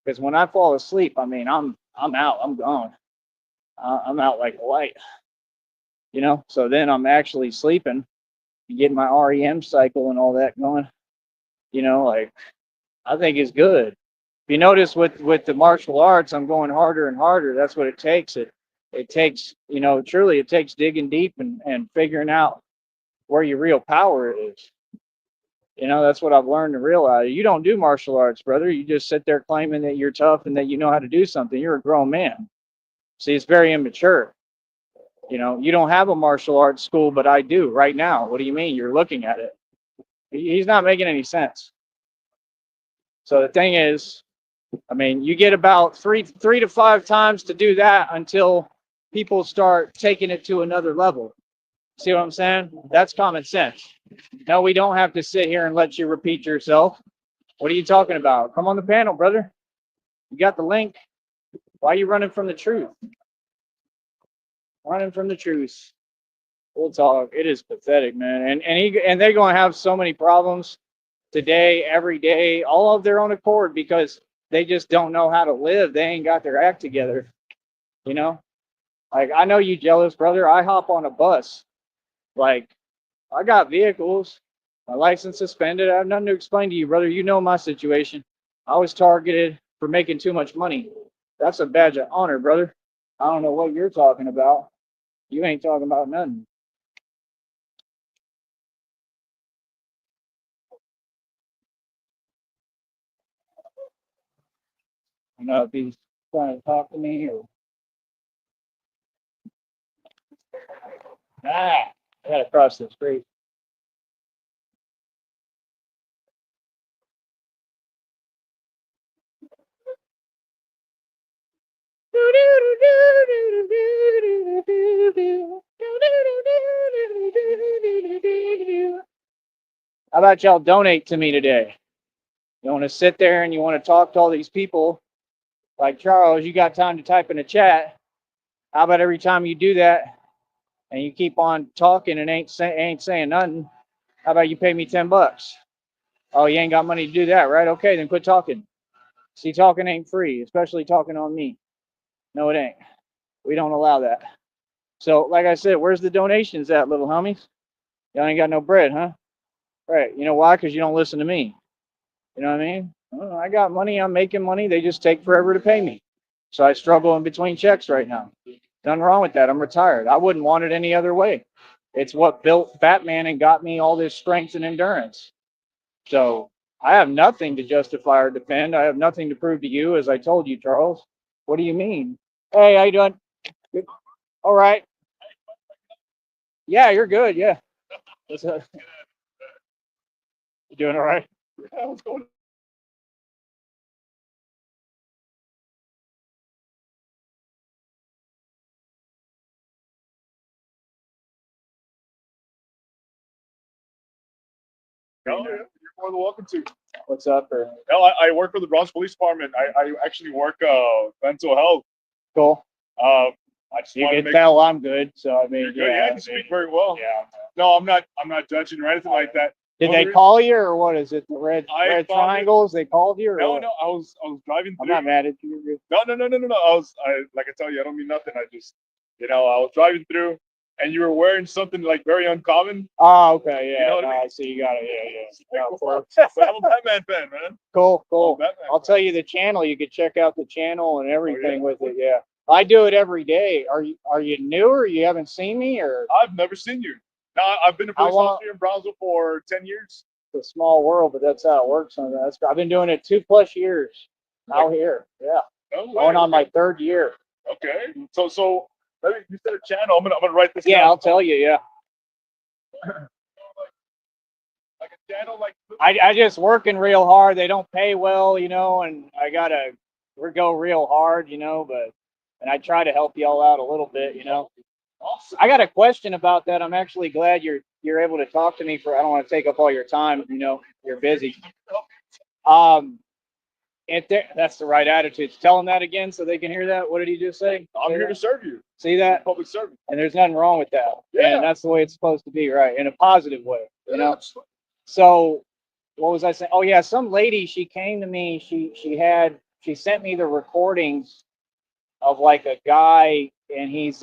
Because when I fall asleep, I mean, I'm out. I'm gone. I'm out like a light. You know. So then I'm actually sleeping, getting my REM cycle and all that going. You know, like I think it's good. If you notice with the martial arts, I'm going harder and harder. That's what it takes. It takes, you know, truly it takes digging deep and figuring out where your real power is. You know, that's what I've learned to realize. You don't do martial arts, brother. You just sit there claiming that you're tough and that you know how to do something. You're a grown man. See, it's very immature. You know, you don't have a martial arts school, but I do right now. What do you mean? You're looking at it. He's not making any sense. So the thing is, I mean, you get about three to five times to do that until people start taking it to another level. See what I'm saying? That's common sense. No, we don't have to sit here and let you repeat yourself. What are you talking about? Come on the panel, brother. You got the link. Why are you running from the truth? running from the truth. We'll talk. It is pathetic, man. And they're going to have so many problems today, every day, all of their own accord because they just don't know how to live. They ain't got their act together. You know, like I know you jealous, brother. I hop on a bus. Like I got vehicles, my license suspended. I have nothing to explain to you, brother. You know my situation. I was targeted for making too much money. That's a badge of honor, brother. I don't know what you're talking about. You ain't talking about nothing. You know if he's trying to talk to me or I gotta cross the street. How about y'all donate to me today? You want to sit there and you want to talk to all these people like Charles, you got time to type in a chat. How about every time you do that and you keep on talking and ain't saying nothing, how about you pay me $10? Oh, you ain't got money to do that, right? Okay, then quit talking. See, talking ain't free, especially talking on me. No, it ain't. We don't allow that. So, like I said, where's the donations at, little homies? Y'all ain't got no bread, huh? Right. You know why? Because you don't listen to me. You know what I mean? Oh, I got money. I'm making money. They just take forever to pay me. So I struggle in between checks right now. Nothing wrong with that. I'm retired. I wouldn't want it any other way. It's what built Batman and got me all this strength and endurance. So I have nothing to justify or defend. I have nothing to prove to you, as I told you, Charles. What do you mean? Hey, how you doing? Good. All right. Yeah, you're good. Yeah. You doing all right? Yeah, what's going on? No, yeah, you're more than welcome to. What's up? Or No, I work for the Bronx Police Department. I actually work mental health. cool. Um, I just You want to can make tell I'm good. So I mean, you're good. Yeah, you speak very well. Yeah. No, I'm not judging or anything like that. Did No, they there is- call you or what is it? The I red found it- triangles? They called you or No, what? no, I was driving I'm through. not mad at you. You're good. No. I like I tell you, I don't mean nothing. I just, I was driving through, and you were wearing something like very uncommon. Oh, okay, yeah. You know what no, I mean? I see you got it. Yeah. No, Well, cool. but I'm a Batman fan, man. Cool. Batman I'll fan. tell you the channel. You could check out the channel and everything Oh, with it. Yeah, I do it every day. Are you new or you haven't seen me or? I've never seen you. No, I've been a How police long? officer in Brownsville for 10 years. It's a small world, but that's how it works. And I've been doing it 2+ years out here. Yeah, No way. going on Okay. my 3rd year. Okay. So let me, you said a channel. I'm gonna write this Yeah, down. I'll tell you. Yeah, Like a channel like I just working real hard. They don't pay well, and I gotta go real hard, but and I try to help y'all out a little bit. awesome. I got a question about that. I'm actually glad you're able to talk to me for. I don't want to take up all your time. You're busy. Um, that's the right attitude. Tell them that again so they can hear that. What did he just say? I'm here to serve you. See that? Public servant. And there's nothing wrong with that. Yeah. And that's the way it's supposed to be, right? In a positive way, Yeah. So what was I saying? Oh yeah, some lady, she came to me, she sent me the recordings of like a guy and he's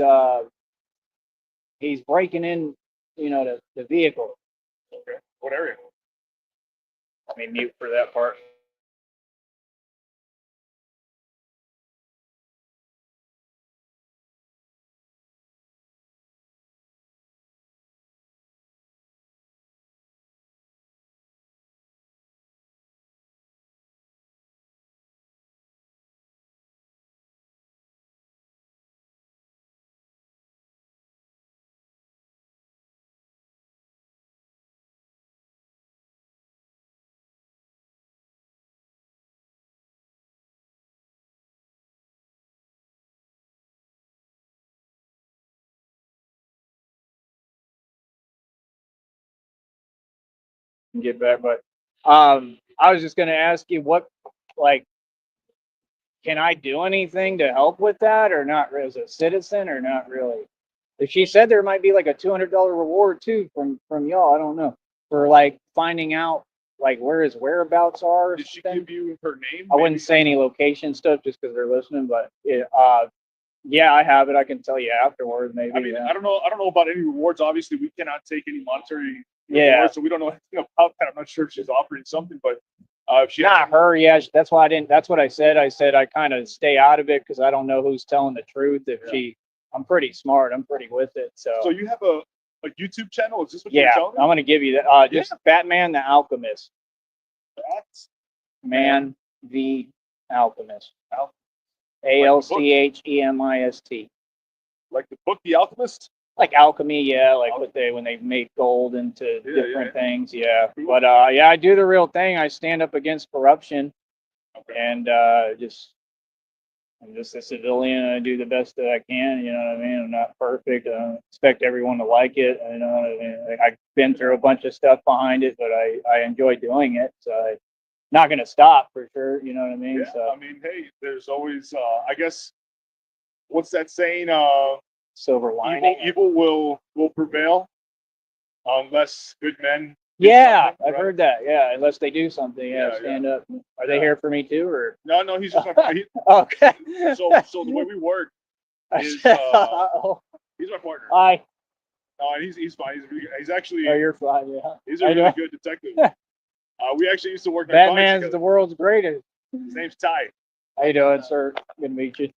breaking in, the vehicle. Okay. What area? I mean mute for that part. Get back, but I was just gonna ask you what like can I do anything to help with that or not as a citizen or not really? She said there might be like a $200 reward too from y'all. I don't know, for like finding out like where his whereabouts are. Or Did she something. give you her name? I wouldn't say any location stuff just because they're listening, but yeah, I have it. I can tell you afterwards, maybe. I mean, yeah. I don't know about any rewards. Obviously, we cannot take any monetary Yeah. rewards, so we don't know anything about that. I'm not sure if she's offering something, but if she Not her, yeah. That's why I didn't. That's what I said. I said I kind of stay out of it because I don't know who's telling the truth. If I'm pretty smart. I'm pretty with it. So you have a YouTube channel? Is this what yeah, you're telling me? I'm gonna give you that. Just Batman the Alchemist. Man the Alchemist. ALCHEMIST. Like the book, The Alchemist. Like alchemy, yeah. Like when they made gold into different things, yeah. Cool. But yeah, I do the real thing. I stand up against corruption, and I'm just a civilian. I do the best that I can. You know what I mean? I'm not perfect. I don't expect everyone to like it. You know what I mean? I've been through a bunch of stuff behind it, but I enjoy doing it. So I'm not gonna stop for sure. You know what I mean? Yeah. So I mean, hey, there's always, I guess, what's that saying? silver lining. Evil will prevail unless good men. Yeah, I've heard that. Yeah, unless they do something. Yeah, stand up. Are they here for me too, or? No, he's just my okay. So the way we work is he's my partner. Hi. No, and he's fine. He's actually. Oh, you're fine. Yeah. He's a really good detective. We actually used to work. Batman's the world's greatest. His name's Ty. How you doing, sir? Good to meet you.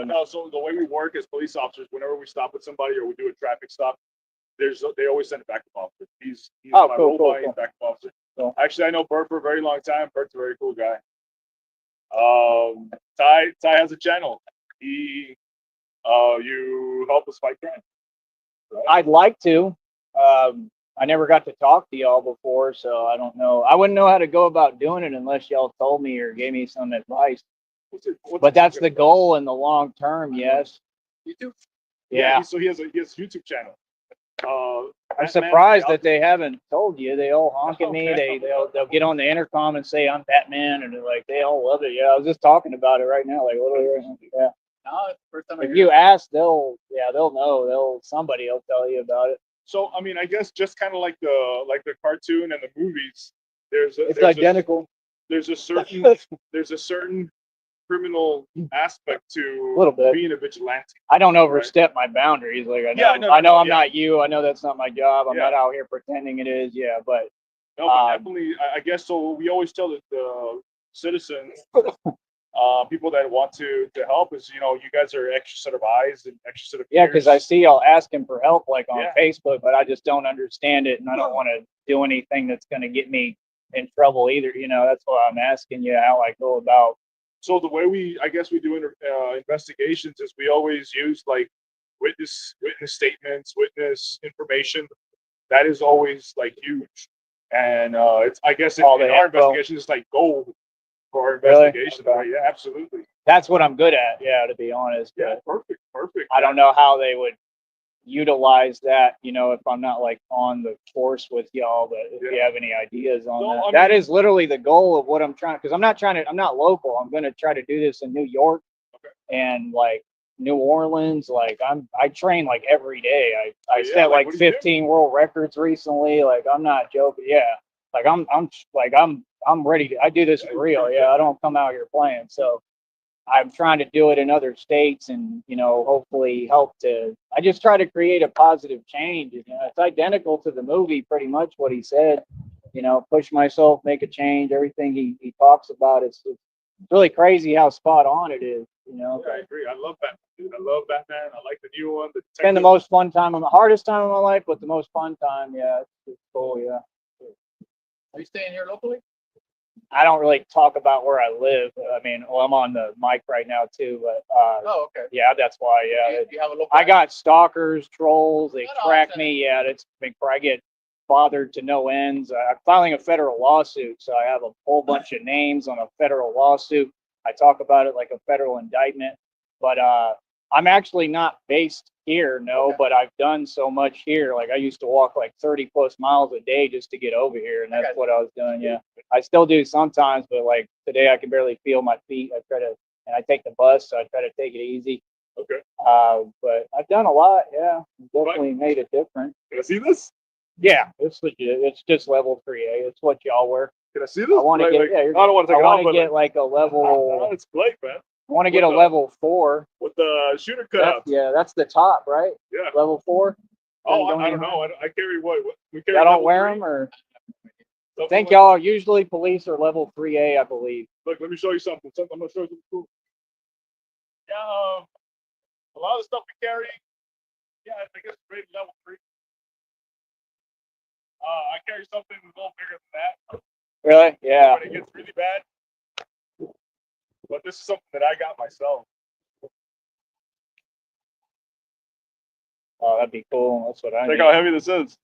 No, so the way we work as police officers, whenever we stop with somebody or we do a traffic stop, they always send a backup officer. He's my cool. Backup officer. Cool. Actually, I know Bert for a very long time. Bert's a very cool guy. Ty has a channel. You help us fight crime. Right? I'd like to. I never got to talk to y'all before, so I don't know. I wouldn't know how to go about doing it unless y'all told me or gave me some advice. But that's the goal in the long term. Yes. YouTube. Yeah. So he has a YouTube channel. I'm surprised that they haven't told you. They all honk at me. They'll get on the intercom and say I'm Batman, and they all love it. Yeah, I was just talking about it right now. Like literally right now. Yeah. No, it's the first time if you ask, they'll know. Somebody will tell you about it. So I mean, I guess just kind of like the cartoon and the movies. It's identical. There's a certain criminal aspect to being a vigilante. I don't overstep my boundaries. Like I know I'm not you. I know that's not my job. I'm not out here pretending it is. Yeah, but definitely. I guess so. We always tell the citizens, people that want to help, is you guys are extra set of eyes and extra set of ears. Yeah, because I see y'all asking for help like on Facebook, but I just don't understand it, and I don't want to do anything that's going to get me in trouble either. That's why I'm asking you how I go about. So the way we do investigations is we always use like witness statements, witness information. That is always like huge, and it's in our investigation it's like gold for our investigation. Really? Right? Yeah, absolutely. That's what I'm good at. Yeah, to be honest. Yeah, perfect. I don't know how they would utilize that, if I'm not like on the force with y'all, but if you have any ideas on that. That is literally the goal of what I'm trying, because I'm not local. I'm going to try to do this in New York and like New Orleans. Like I train like every day. I set like 15 world records recently. Like I'm not joking. Yeah. Like I'm ready I do this for real. Yeah. I don't come out here playing. So I'm trying to do it in other states and, hopefully I just try to create a positive change. It's identical to the movie, pretty much what he said, push myself, make a change, everything he talks about. It's really crazy how spot on it is, Yeah, I agree. I love Batman, dude. I love Batman. I like the new one. It's been the most fun time, the hardest time of my life, but the most fun time. Yeah. It's cool. Yeah. Are you staying here locally? I don't really talk about where I live. I mean, I'm on the mic right now too, but okay. Yeah, that's why. Yeah, you have a local. I got stalkers, trolls. They track me. Yeah, I get bothered to no ends. I'm filing a federal lawsuit, so I have a whole bunch of names on a federal lawsuit. I talk about it like a federal indictment, but I'm actually not based here, but I've done so much here. Like I used to walk like 30 plus miles a day just to get over here, and that's what I was doing. Yeah, I still do sometimes, but like today I can barely feel my feet. I take the bus, so I try to take it easy. Okay. But I've done a lot. Yeah, definitely made a difference. Can I see this? Yeah, it's legit. It's just level 3A. It's what y'all wear. Can I see this? I want to get. Yeah, I don't want to I take it want off, to but get like a level. it's great, man. I want to get a With the- level 4. With the shooter That's, cutout. yeah, that's the top, right? Yeah. Level 4. Oh, Don't I don't know. I carry what? We carry Y'all don't level wear 3, them, or I something think like y'all are usually police are level 3A, I believe. Look, let me show you something. I'm gonna show you something cool. Yeah, a lot of the stuff we carry, yeah, I guess it's rated level 3. I carry something a little bigger than that. Really? Yeah. When it gets really bad. But this is something that I got myself. Oh, that'd be cool. That's what I Check need. how heavy this is.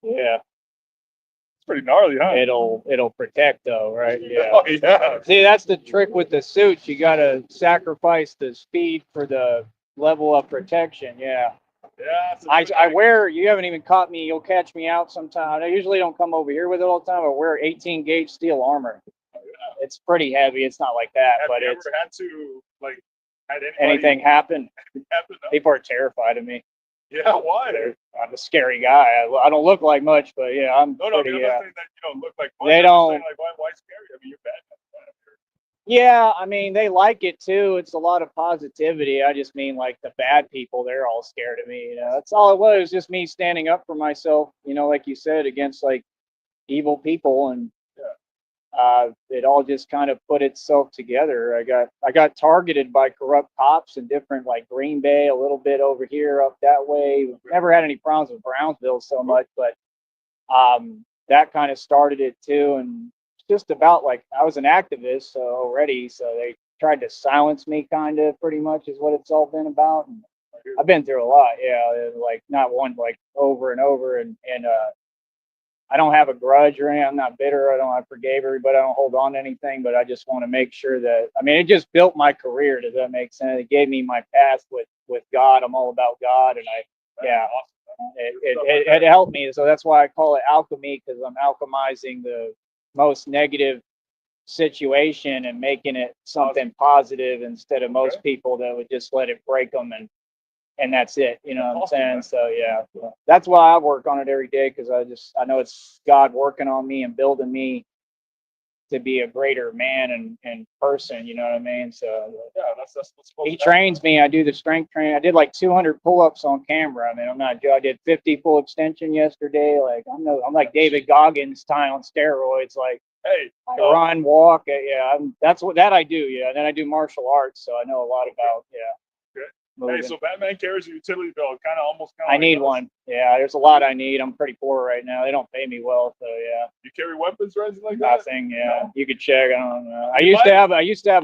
Yeah. It's pretty gnarly, huh? It'll protect though, right? Yeah. Oh, yeah. See, that's the trick with the suits. You gotta sacrifice the speed for the level of protection. Yeah. Yeah. I wear. You haven't even caught me. You'll catch me out sometime. I usually don't come over here with it all the time. I wear 18 gauge steel armor. It's pretty heavy. It's not like that, Have but you it's ever had to like had anything happen. happen? People are terrified of me. Yeah, why? I'm a scary guy. I don't look like much, but yeah, I'm No, pretty. I'm not saying that you don't look like much. They I'm just don't. saying, like, why scary? I mean, you're bad. Yeah, I mean, they like it too. It's a lot of positivity. I just mean like the bad people, they're all scared of me. That's all it was, just me standing up for myself, like you said, against like evil people. And it all just kind of put itself together. I got targeted by corrupt cops in different, like Green Bay, a little bit over here, up that way. Never had any problems with Brownsville so much, but that kind of started it too. And just about like I was an activist already, so they tried to silence me, kind of, pretty much is what it's all been about. And I've been through a lot, yeah, like not one, like over and over, and I don't have a grudge or anything. I'm not bitter. I forgave everybody. I don't hold on to anything, but I just want to make sure that, I mean, it just built my career. Does that make sense? It gave me my path with God. I'm all about God, and it helped me. So that's why I call it alchemy, because I'm alchemizing the most negative situation and making it something positive instead of most people that would just let it break them and that's it. You know what I'm saying? So yeah, that's why I work on it every day, because I know it's God working on me and building me to be a greater man and person. You know what I mean? So Yeah, that's what's he trains me. I do the strength training. I did like 200 pull-ups on camera. I mean, I'm not. I did 50 full extension yesterday. Like I'm like David Goggins style on steroids. Like, hey, I run, walk. Yeah, that's what that I do. Yeah, and then I do martial arts, so I know a lot about Hey, so Batman carries a utility belt, kind of. I need one. Yeah, there's a lot I need. I'm pretty poor right now. They don't pay me well, so yeah. You carry weapons or anything like that? Nothing. Yeah, no? You could check. I don't know. I used to have a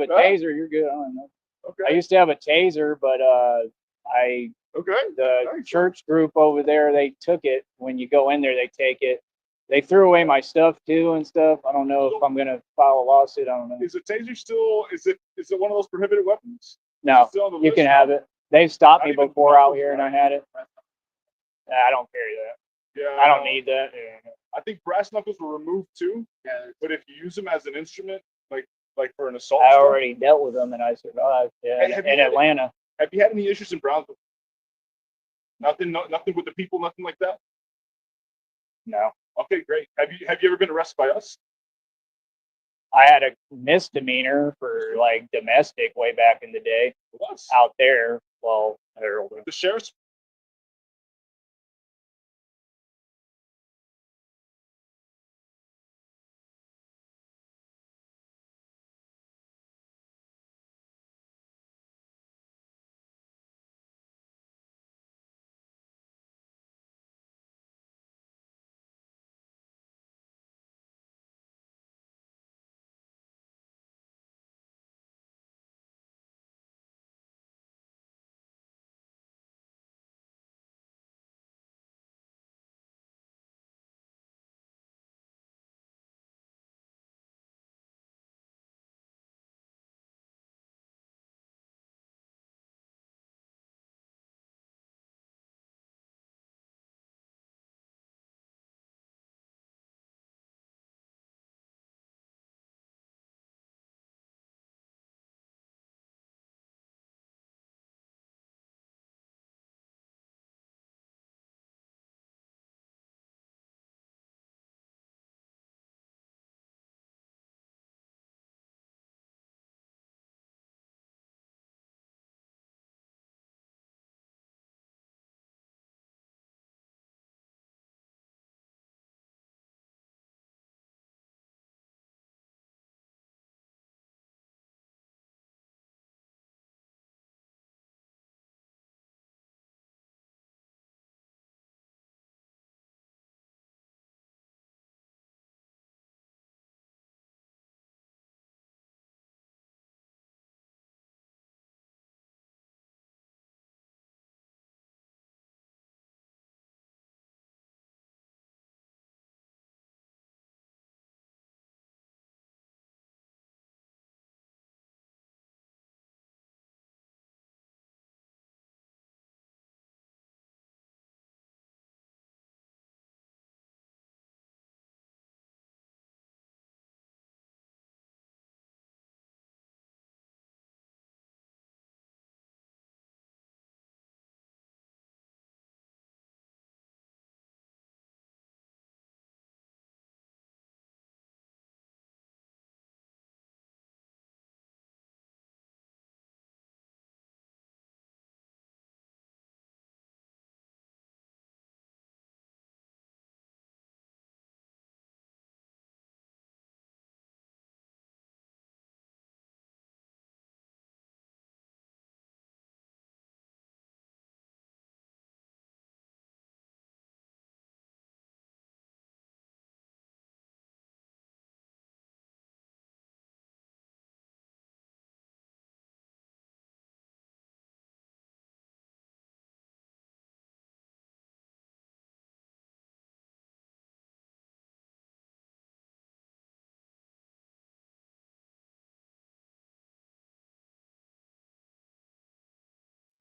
taser. You're good. I don't know. Okay. I used to have a taser, but the church group over there, they took it. When you go in there, they take it. They threw away my stuff too and stuff. I don't know if I'm gonna file a lawsuit. I don't know. Is a taser still? Is it one of those prohibited weapons? No, you can have it. They've stopped me before out here, and I had it. I don't carry that. Yeah, I don't need that. Yeah. I think brass knuckles were removed too. Yeah, but if you use them as an instrument, like for an assault, I already dealt with them and I survived. Yeah, hey, in Atlanta. Have you had any issues in Brownsville? Nothing with the people, nothing like that. No. Okay, great. Have you ever been arrested by us? I had a misdemeanor for like domestic way back in the day. Out there. Well, the sheriff's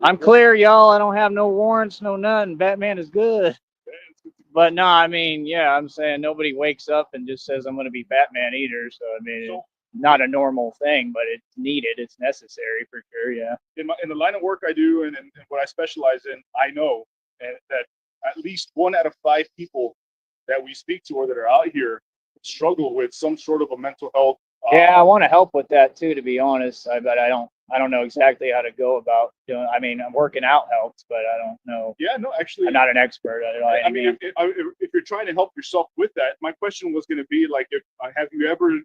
I'm clear, y'all. I don't have no warrants, no nothing. Batman is good. But no, I mean, yeah, I'm saying nobody wakes up and just says I'm going to be Batman either. So I mean, So, it's not a normal thing, but it's needed. It's necessary for sure. Yeah. in the line of work I do and what I specialize in, I know that at least 1 out of 5 people that we speak to or that are out here struggle with some sort of a mental health. Yeah, I want to help with that too, to be honest. But I don't know exactly how to go about doing. I mean, working out helps, but I don't know. Yeah, no, actually, I'm not an expert. I don't know. I mean, if you're trying to help yourself with that, my question was going to be like, have you ever,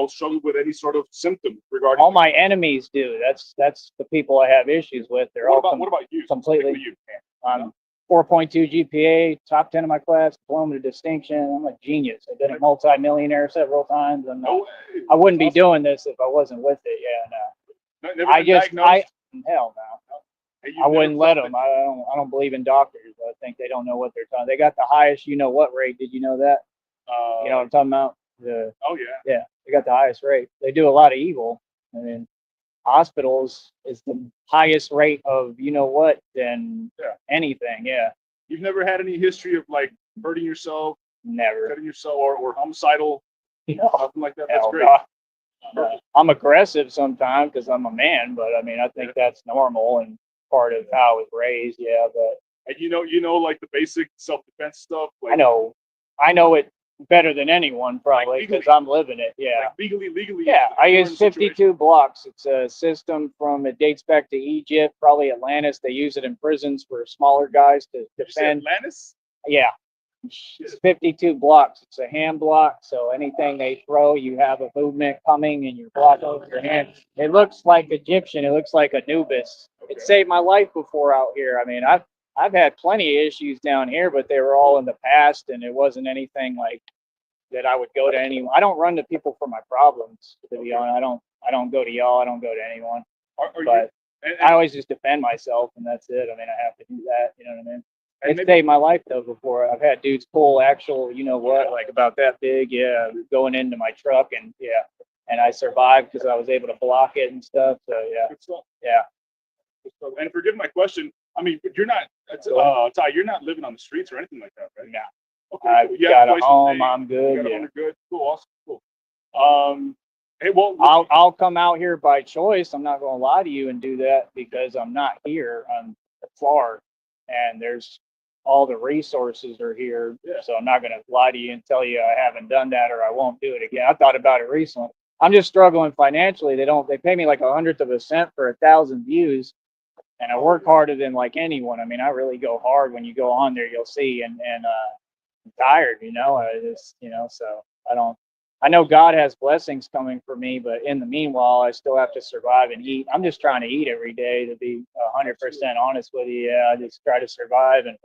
struggled with any sort of symptom regarding? All my enemies do. That's the people I have issues with. They're what all about what about you? completely. You? 4.2 GPA, top 10 in my class, diploma to distinction. I'm a genius. I've been a multi-millionaire several times. And No way. I wouldn't be doing this if I wasn't with it. Yeah, no. Never been diagnosed? Hell no. Hey, I wouldn't let them. I don't believe in doctors. I think they don't know what they're talking. They got the highest, what rate. Did you know that? You know what I'm talking about? Oh yeah. Yeah, they got the highest rate. They do a lot of evil. I mean, hospitals is the highest rate of than anything. Yeah. You've never had any history of like hurting yourself, Never. cutting yourself, or homicidal, something like that. That's Hell great. no. I'm aggressive sometimes because I'm a man, but I mean, I think that's normal and part of how I was raised. Yeah, but And like the basic self-defense stuff. Like, I know it better than anyone probably because I'm living it. Yeah. Like legally. Yeah, I use 52 blocks. It's a system it dates back to Egypt, probably Atlantis. They use it in prisons for smaller guys to defend. Atlantis? Yeah. It's 52 blocks. It's a hand block, so anything they throw, you have a movement coming and you block over your hand. It looks like Egyptian. It looks like Anubis. Okay. It saved my life before out here. I mean, I've had plenty of issues down here, but they were all in the past, and it wasn't anything like that I would go to anyone. I don't run to people for my problems, to be honest. I don't go to y'all. I don't go to anyone. But I always just defend myself, and that's it. I mean, I have to do that. You know what I mean? It saved my life though. Before I've had dudes pull actual, like about that big, going into my truck, and and I survived because I was able to block it and stuff. So Good stuff. yeah. And forgive my question. I mean, you're not, Ty. You're not living on the streets or anything like that, right? Nah. Okay. I've got a home. I'm good. You got a Yeah. home, you're good. Cool. Awesome. Cool. Hey, well, I'll come out here by choice. I'm not going to lie to you and do that because I'm not here. I'm far, and there's all the resources are here. Yeah. So I'm not going to lie to you and tell you I haven't done that or I won't do it again. I thought about it recently. I'm just struggling financially. They pay me like 1/100 of a cent for 1,000 views, and I work harder than like anyone. I mean, I really go hard. When you go on there, you'll see. And I'm tired. I just so I know God has blessings coming for me, but in the meanwhile, I still have to survive and eat. I'm just trying to eat every day, to be 100% honest with you. Yeah, I just try to survive and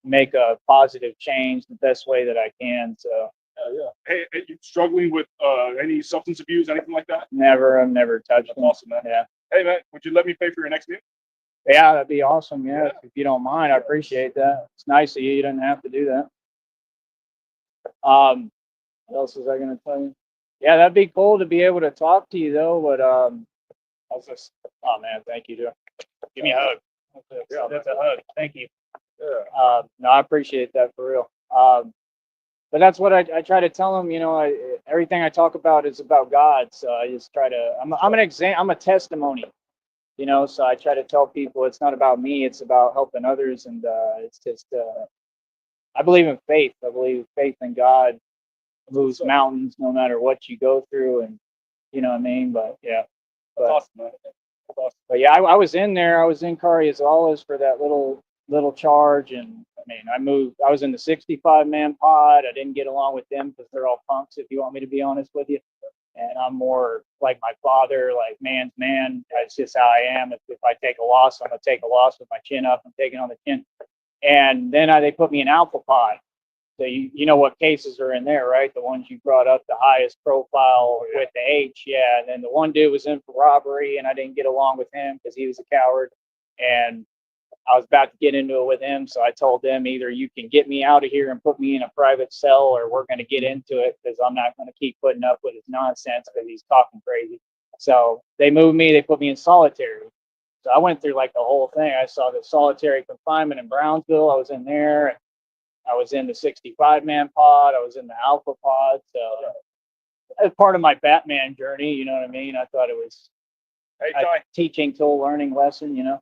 make a positive change the best way that I can. So yeah. Hey, you struggling with any substance abuse, anything like that? I've never touched them. Awesome, man. Yeah. Hey, man, would you let me pay for your next meal? Yeah, that'd be awesome. Yeah, if you don't mind, I appreciate that. It's nice of you. You didn't have to do that. What else was I going to tell you? Yeah, that'd be cool to be able to talk to you though. But I was just, oh man, thank you, dude. Give me a hug. That's a hug. Thank you. Yeah. No, I appreciate that for real. But that's what I try to tell them. Everything I talk about is about God. So I just try to. I'm a testimony. So I try to tell people it's not about me. It's about helping others, and it's just. I believe in faith. I believe faith in God moves mountains no matter what you go through, and you know what I mean. But yeah. That's awesome, man. That's awesome. But yeah, I was in there. I was in Carriazoles for that little charge, and I mean, I moved. I was in the 65-man pod. I didn't get along with them because they're all punks. If you want me to be honest with you, and I'm more like my father, like man's man. That's just how I am. If I take a loss, I'm gonna take a loss with my chin up. I'm taking on the chin. And then they put me in Alpha Pod. So you know what cases are in there, right? The ones you brought up, the highest profile with the H, yeah. And then the one dude was in for robbery, and I didn't get along with him because he was a coward. And I was about to get into it with him, so I told them either you can get me out of here and put me in a private cell, or we're going to get into it because I'm not going to keep putting up with his nonsense because he's talking crazy. So they moved me. They put me in solitary. So I went through like the whole thing. I saw the solitary confinement in Brownsville. I was in there. And I was in the 65-man pod. I was in the Alpha pod. So as part of my Batman journey, you know what I mean? I thought it was Hey, a Ty. teaching tool, learning lesson, you know?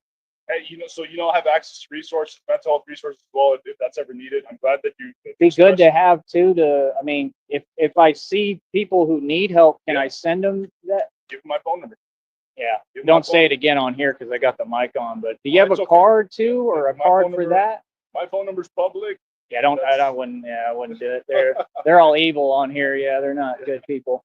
Hey, so have access to resources, mental health resources as well, if that's ever needed. I'm glad that you. Be good to have too. I mean, if I see people who need help, can I send them that? Give them my phone number. Yeah. Give Don't say it again on here because I got the mic on. But do you have a card too, or a card for that? My phone number's public. Yeah, I wouldn't do it. They're all evil on here. Yeah, they're not good people.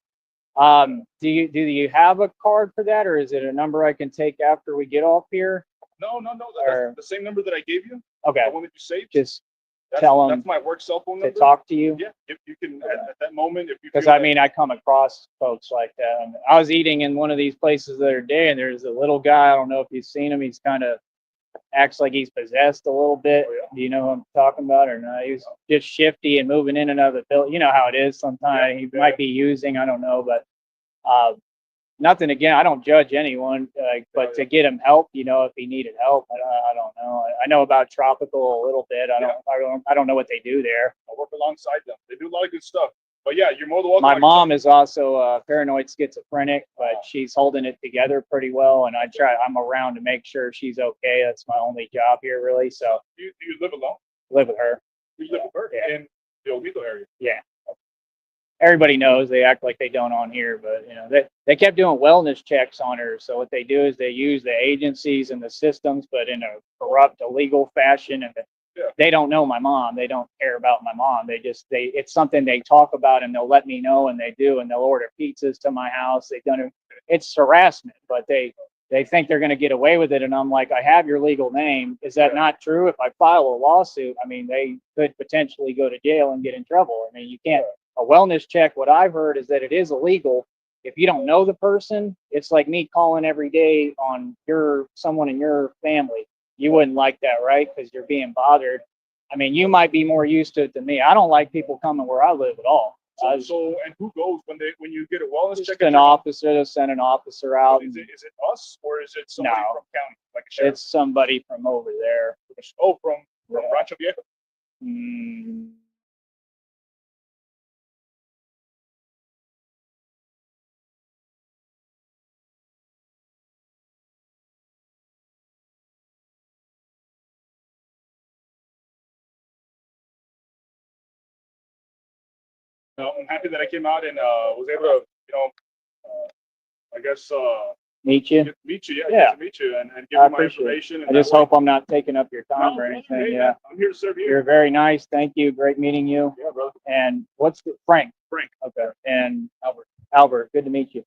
Do you have a card for that, or is it a number I can take after we get off here? No. That's the same number that I gave you. Okay. The one that you saved. Just tell them that's my work cell phone number to talk to you. Yeah, if you can at that moment, if you. Because I mean, I come across folks like that. I was eating in one of these places the other day, and there's a little guy. I don't know if you've seen him. He's kind of acts like he's possessed a little bit. Oh, yeah. Do you know who I'm talking about or not? He's just shifty and moving in and out of the building. You know how it is sometimes. He might be using, I don't know, but nothing again. I don't judge anyone, but to get him help, if he needed help, I don't know. I know about Tropical a little bit. I don't know what they do there. I work alongside them. They do a lot of good stuff. But yeah, you're more than welcome. My mom is also paranoid schizophrenic, but she's holding it together pretty well. And I'm around to make sure she's okay. That's my only job here, really. So do you live alone? Live with her. You live with her in the Oviedo area. Yeah. Everybody knows. They act like they don't on here, but they kept doing wellness checks on her. So what they do is they use the agencies and the systems, but in a corrupt, illegal fashion, and they don't know my mom. They don't care about my mom. It's something they talk about, and they'll let me know, and they do, and they'll order pizzas to my house. They've done it. It's harassment, but they think they're going to get away with it. And I'm like, I have your legal name. Is that not true? If I file a lawsuit, I mean, they could potentially go to jail and get in trouble. I mean, you can't. A wellness check, what I've heard is that it is illegal. If you don't know the person, it's like me calling every day on someone in your family. You wouldn't like that, right? Because you're being bothered. I mean, you might be more used to it than me. I don't like people coming where I live at all. So and who goes when you get a wellness check? An officer. They'll send an officer out. Is it us or is it somebody from county, like a sheriff? It's somebody from over there. Oh, from Rancho Viejo. No, I'm happy that I came out and was able to, I guess meet you. Meet you, yeah. To meet you and give you my information. I just hope I'm not taking up your time or anything. Hey, I'm here to serve you. You're very nice. Thank you. Great meeting you. Yeah, brother. And what's Frank? Frank. Okay. And Albert. Good to meet you.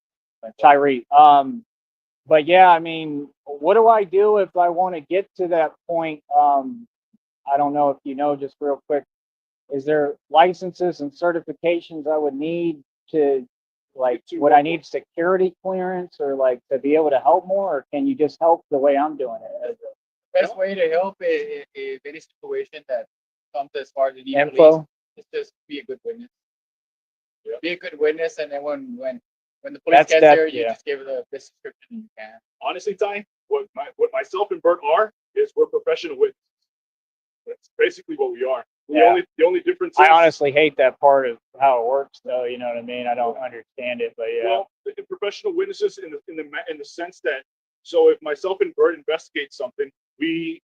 Tyree. But yeah, I mean, what do I do if I want to get to that point? I don't know if you know, just real quick. Is there licenses and certifications I would need to, would I need security clearance or to be able to help more, or can you just help the way I'm doing it? The best way to help in any situation that comes as far as the info is just be a good witness. Yeah. Be a good witness, and then when the police gets there, you just give the best description you can. Honestly, Ty, what myself and Bert are is we're professional witnesses. That's basically what we are. The only difference is, I honestly hate that part of how it works, though. You know what I mean? I don't understand it, but yeah. Well, professional witnesses in the sense that, so if myself and Bert investigate something, we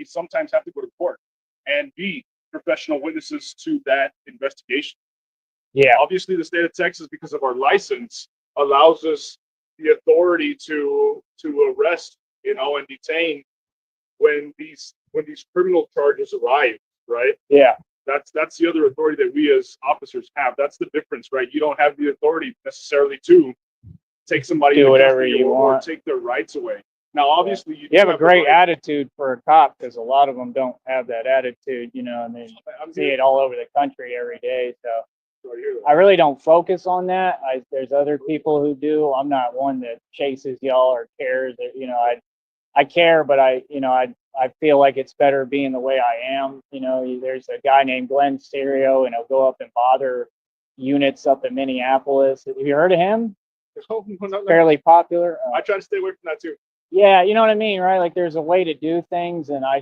sometimes have to go to court and be professional witnesses to that investigation. Yeah. Obviously, the state of Texas, because of our license, allows us the authority to arrest, and detain when these criminal charges arrive, right? Yeah. That's the other authority that we as officers have. That's the difference, right? You don't have the authority necessarily to take somebody do whatever you want, or take their rights away. Now, obviously, you have a great attitude for a cop, because a lot of them don't have that attitude, and they see it all over the country every day. So I really don't focus on that. There's other people who do. I'm not one that chases y'all or cares. I care, but I feel like it's better being the way I am. There's a guy named Glenn Serio, and he'll go up and bother units up in Minneapolis. Have you heard of him? No. Fairly popular. I try to stay away from that too. Yeah, you know what I mean, right? Like there's a way to do things, and I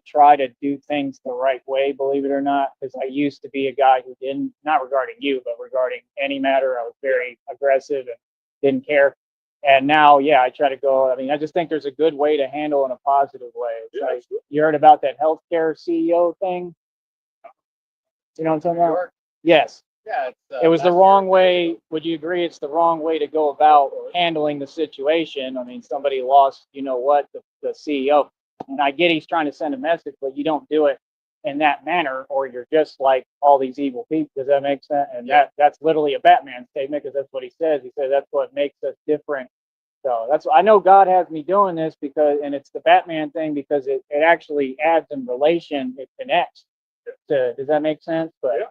try to do things the right way, believe it or not, because I used to be a guy who didn't, not regarding you, but regarding any matter, I was very aggressive and didn't care. And now, yeah, I try to go. I mean, I just think there's a good way to handle in a positive way. It's Yeah, like you heard about that healthcare CEO thing. You know what I'm talking New about? York. Yes. Yeah, it's, It was the last wrong year. way. Would you agree it's the wrong way to go about handling the situation? I mean, somebody lost, you know what, the CEO. And I get he's trying to send a message, but you don't do it in that manner, or you're just like all these evil people. Does that make sense? And that's literally a Batman statement, because that's what he says. He said that's what makes us different. So that's, I know God has me doing this because, and it's the Batman thing because it actually adds in relation, it connects to, does that make sense? But Yeah.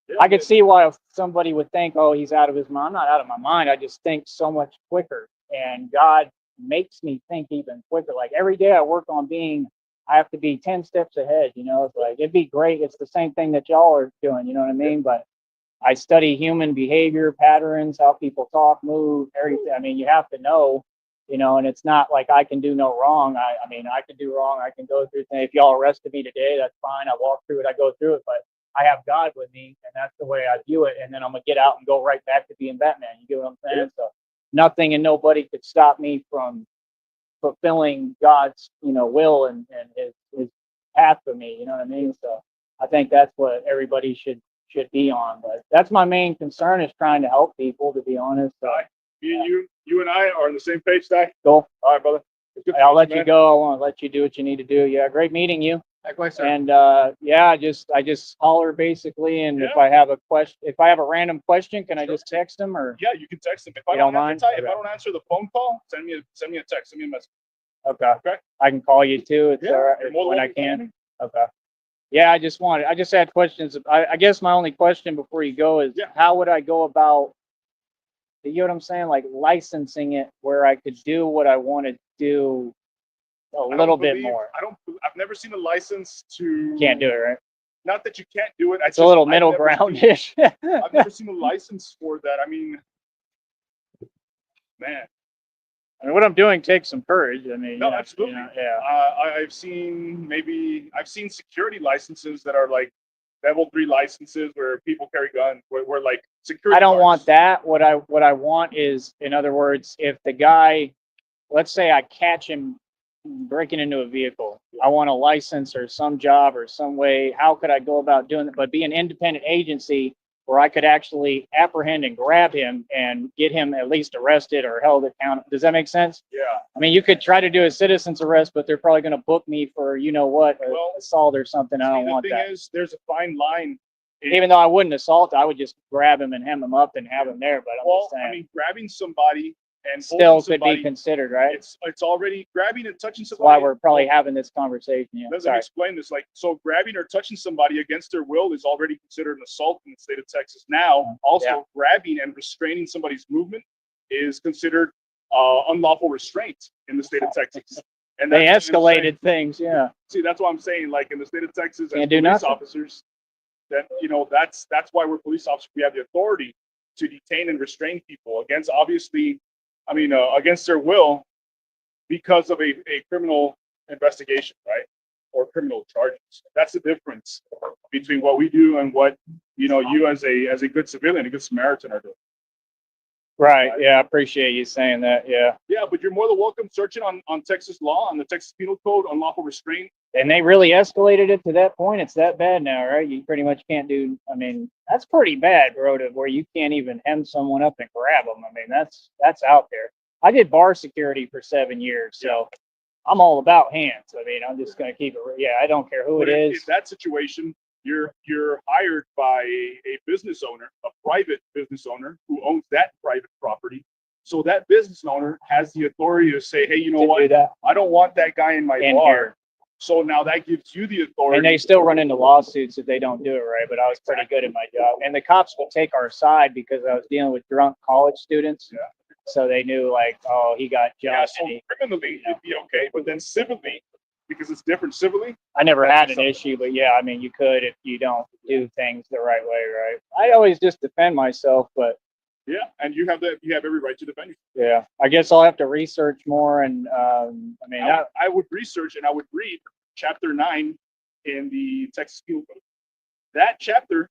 Yeah, I could see why if somebody would think, oh, he's out of his mind. I'm not out of my mind. I just think so much quicker. And God makes me think even quicker. Like every day I work on being, I have to be 10 steps ahead. You know, it's like, it'd be great. It's the same thing that y'all are doing. You know what I mean? But I study human behavior patterns, how people talk, move, everything. I mean, you have to know, you know, and it's not like I can do no wrong. I mean, I can do wrong. I can go through things. If y'all arrested me today, that's fine. I walk through it. I go through it. But I have God with me, and that's the way I view it. And then I'm gonna get out and go right back to being Batman. You get what I'm saying? So nothing and nobody could stop me from fulfilling God's, you know, will and his path for me. You know what I mean? So I think that's what everybody should be on. But that's my main concern, is trying to help people. To be honest, so, You and I are on the same page, Ty. cool. All right, brother. It's good to I'll meet let you man. go. I want to let you do what you need to do. Yeah, great meeting you. Likewise, sir. And yeah, I just holler basically, and if Yeah. I have a question, if I have a random question, can I just text them or? Yeah, you can text him. If I You don't, don't mind? Ty, if Okay. I don't answer the phone call, send me a text, send me a message. Okay. Okay. I can call you too. It's all right you're more than when I welcome to call can. me. Okay. Yeah, I just had questions. I guess my only question before you go is, Yeah. how would I go about, you know what I'm saying? Like licensing it where I could do what I want to do a I don't little bit believe- more. I've never seen a license to. Can't do it, right? Not that you can't do it. It's a little middle ground-ish. I've never seen a license for that. I mean, man. I mean, what I'm doing takes some courage. I mean, No, you know, absolutely. you know, yeah. I've seen security licenses that are like level 3 licenses where people carry guns, where like security. I don't guards. want that. What I want is, in other words, if the guy, let's say I catch him breaking into a vehicle, I want a license or some job or some way. How could I go about doing it? But be an independent agency where I could actually apprehend and grab him and get him at least arrested or held accountable. Does that make sense? Yeah. I mean, you could try to do a citizen's arrest, but they're probably going to book me for, you know what, assault or something. I don't want The that. thing is, there's a fine line. Even though I wouldn't assault, I would just grab him and hem him up and have him there. But I'm just saying, I mean, grabbing somebody and still holding could somebody, be considered, right? it's already grabbing and touching That's somebody. why we're probably having this conversation. Yeah. Let me Sorry. explain this. Like, so grabbing or touching somebody against their will is already considered an assault in the state of Texas. Now, also grabbing and restraining somebody's movement is considered unlawful restraint in the state of Texas. And They that's what I'm saying. escalated things. Yeah. See, that's what I'm saying. Like in the state of Texas, as Can't do police nothing. officers, that that's why we're police officers. We have the authority to detain and restrain people against, obviously, against their will, because of a criminal investigation, right, or criminal charges. That's the difference between what we do and what you as a good civilian, a good Samaritan, are doing. Right. Yeah. I appreciate you saying that. Yeah. Yeah, but you're more than welcome searching on Texas law, on the Texas Penal Code, unlawful restraint. And they really escalated it to that point. It's that bad now, right? You pretty much can't do. I mean, that's pretty bad, bro. To where you can't even hem someone up and grab them. I mean, that's out there. I did bar security for 7 years, so I'm all about hands. I mean, I'm just gonna keep it. Yeah, I don't care who it is. In that situation, you're hired by a business owner, a private business owner who owns that private property. So that business owner has the authority to say, hey, you know what? I don't want that guy in my bar. Here. So now that gives you the authority. And they still run into lawsuits if they don't do it right. But I was pretty good at my job. And the cops will take our side because I was dealing with drunk college students. Yeah. So they knew, like, oh, he got jumped. So criminally, it'd be okay. But then civilly, because it's different civilly. I never had an issue, but yeah, I mean, you could if you don't do things the right way, right? I always just defend myself, but Yeah, and you have every right to defend yourself. Yeah, I guess I'll have to research more. And I mean, I would research and I would read chapter 9 in the Texas Penal Code. That chapter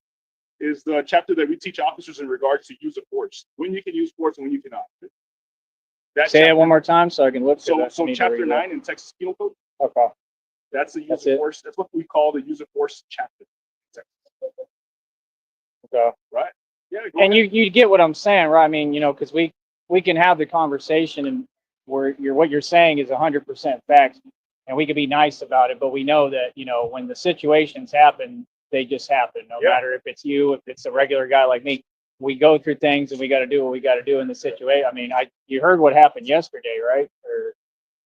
is the chapter that we teach officers in regards to use of force, when you can use force and when you cannot. Say it one more time so I can look. So chapter 9 in Texas Penal Code. Okay. That's the use of force. That's what we call the use of force chapter. Okay. Right. Yeah. And you get what I'm saying, right? I mean, because we can have the conversation, and what you're saying is 100% facts, and we can be nice about it, but we know that when the situations happen, they just happen. No matter if it's you, if it's a regular guy like me, we go through things and we got to do what we got to do in the situation. I mean, you heard what happened yesterday, right? Or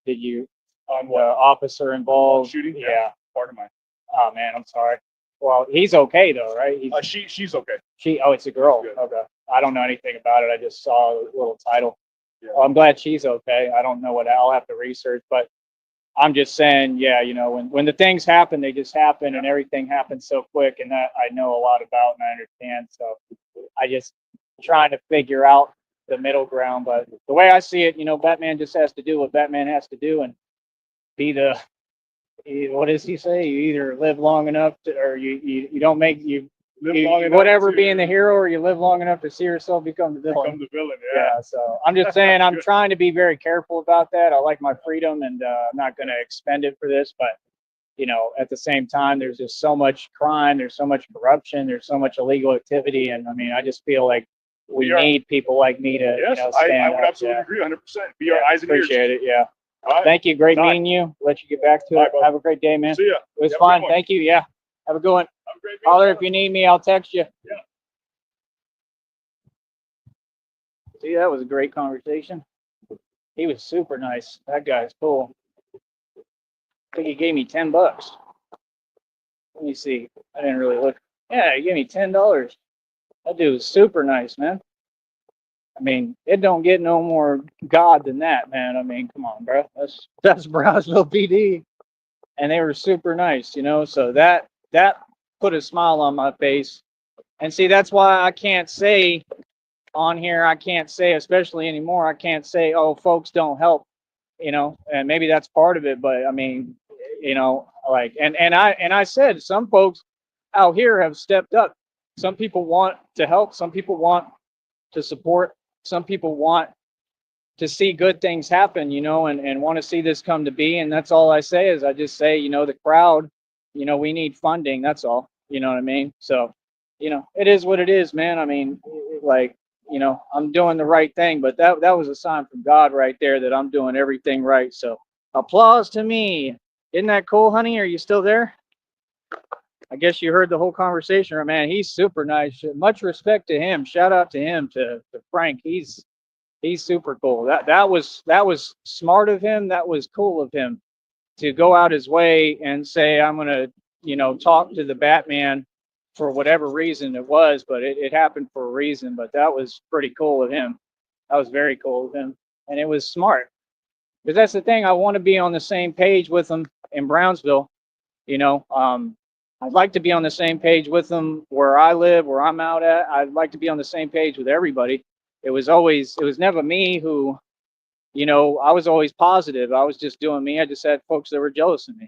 did you? On the officer involved shooting? Yeah. Part of mine. Oh man, I'm sorry. Well, he's okay though, right? She's okay. It's a girl. Okay. I don't know anything about it. I just saw a little title. Yeah. Well, I'm glad she's okay. I don't know I'll have to research, but I'm just saying, when the things happen, they just happen, and everything happens so quick, and that I know a lot about and I understand. So I just trying to figure out the middle ground. But the way I see it, Batman just has to do what Batman has to do and be what does he say? You either live long enough or you don't make whatever being the hero, or you live long enough to see yourself become the villain. Become the villain. Yeah. So I'm just saying, I'm trying to be very careful about that. I like my freedom, and I'm not going to expend it for this. But at the same time, there's just so much crime, there's so much corruption, there's so much illegal activity, and I mean, I just feel like we need people like me to stand I would up. absolutely agree, 100%. Be our eyes and ears. Appreciate it. Yeah. Right. Thank you. Great meeting you. Let you get back to it. Have a great day, man. See ya. It was fun. Thank you. Yeah. Have a good one. Have a great Holler if you need me. I'll text you. Yeah. See, that was a great conversation. He was super nice. That guy's cool. I think he gave me $10. Let me see. I didn't really look. Yeah, he gave me $10. That dude was super nice, man. I mean, it don't get no more God than that, man. I mean, come on, bro. That's Brownsville PD, and they were super nice, So that put a smile on my face. And see, that's why I can't say on here. I can't say, especially anymore. I can't say, oh, folks don't help, And maybe that's part of it, but I mean, like, and I said some folks out here have stepped up. Some people want to help. Some people want to support. Some people want to see good things happen, and want to see this come to be. And that's all I say is I just say, the crowd, we need funding. That's all. You know what I mean? So, it is what it is, man. I mean, like, I'm doing the right thing, but that was a sign from God right there that I'm doing everything right. So applause to me. Isn't that cool, honey? Are you still there? I guess you heard the whole conversation, right, man. He's super nice. Much respect to him. Shout out to him, to Frank. He's super cool. That was smart of him. That was cool of him to go out his way and say, I'm gonna, talk to the Batman for whatever reason it was, but it happened for a reason. But that was pretty cool of him. That was very cool of him, and it was smart. Because that's the thing. I want to be on the same page with him in Brownsville. I'd like to be on the same page with them where I live, where I'm out at. I'd like to be on the same page with everybody. It was never me who, I was always positive. I was just doing me. I just had folks that were jealous of me.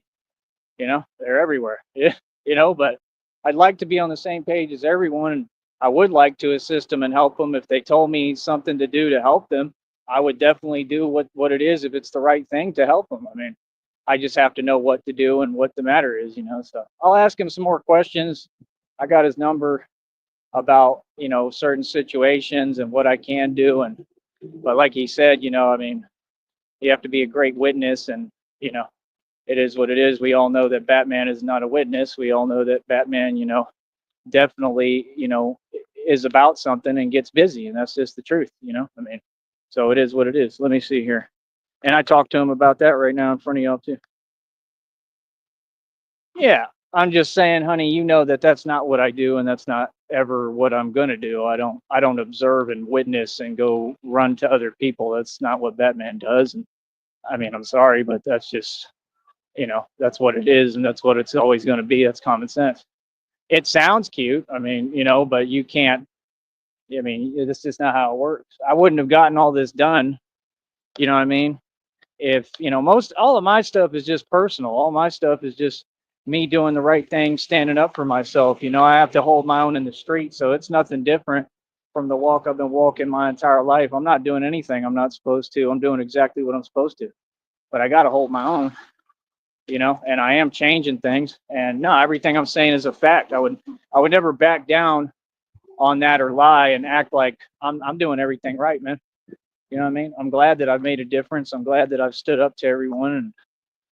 They're everywhere. Yeah, but I'd like to be on the same page as everyone. I would like to assist them and help them. If they told me something to do to help them, I would definitely do what it is if it's the right thing to help them. I mean, I just have to know what to do and what the matter is, So I'll ask him some more questions. I got his number about, certain situations and what I can do. But like he said, I mean, you have to be a great witness, and, it is what it is. We all know that Batman is not a witness. We all know that Batman, definitely, is about something and gets busy, and that's just the truth, I mean, so it is what it is. Let me see here. And I talked to him about that right now in front of y'all too. Yeah, I'm just saying, honey, that's not what I do, and that's not ever what I'm gonna do. I don't observe and witness and go run to other people. That's not what Batman does. And I mean, I'm sorry, but that's just, that's what it is, and that's what it's always gonna be. That's common sense. It sounds cute, I mean, but you can't I mean, this is not how it works. I wouldn't have gotten all this done. You know what I mean? If, all of my stuff is just personal. All my stuff is just me doing the right thing, standing up for myself. I have to hold my own in the street. So it's nothing different from the walk I've been walking my entire life. I'm not doing anything I'm not supposed to. I'm doing exactly what I'm supposed to. But I got to hold my own, and I am changing things. And no, everything I'm saying is a fact. I would never back down on that or lie and act like I'm doing everything right, man. You know what I mean? I'm glad that I've made a difference. I'm glad that I've stood up to everyone, and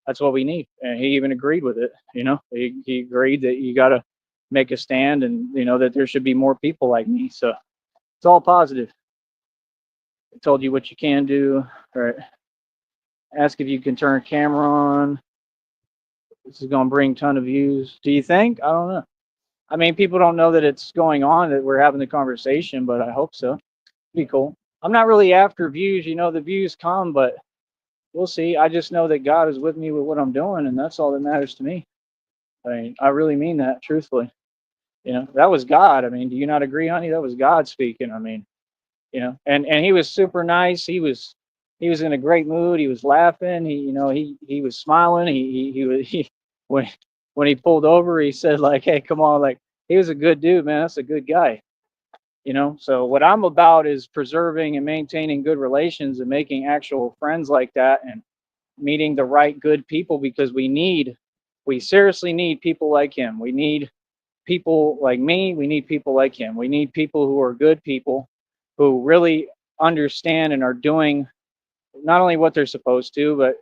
that's what we need. And he even agreed with it. He agreed that you got to make a stand, and that there should be more people like me. So it's all positive. I told you what you can do. All right. Ask if you can turn a camera on. This is going to bring a ton of views. Do you think? I don't know. I mean, people don't know that it's going on, that we're having the conversation, but I hope so. Be cool. I'm not really after views. The views come, but we'll see. I just know that God is with me with what I'm doing, and that's all that matters to me. I mean, I really mean that, truthfully. That was God. I mean, do you not agree, honey? That was God speaking. I mean, and he was super nice. He was in a great mood. He was laughing. He was smiling. When he pulled over, he said like, "Hey, come on!" Like, he was a good dude, man. That's a good guy. So what I'm about is preserving and maintaining good relations and making actual friends like that, and meeting the right good people, because we seriously need people like him. We need people like me. We need people like him. We need people who are good people, who really understand and are doing not only what they're supposed to, but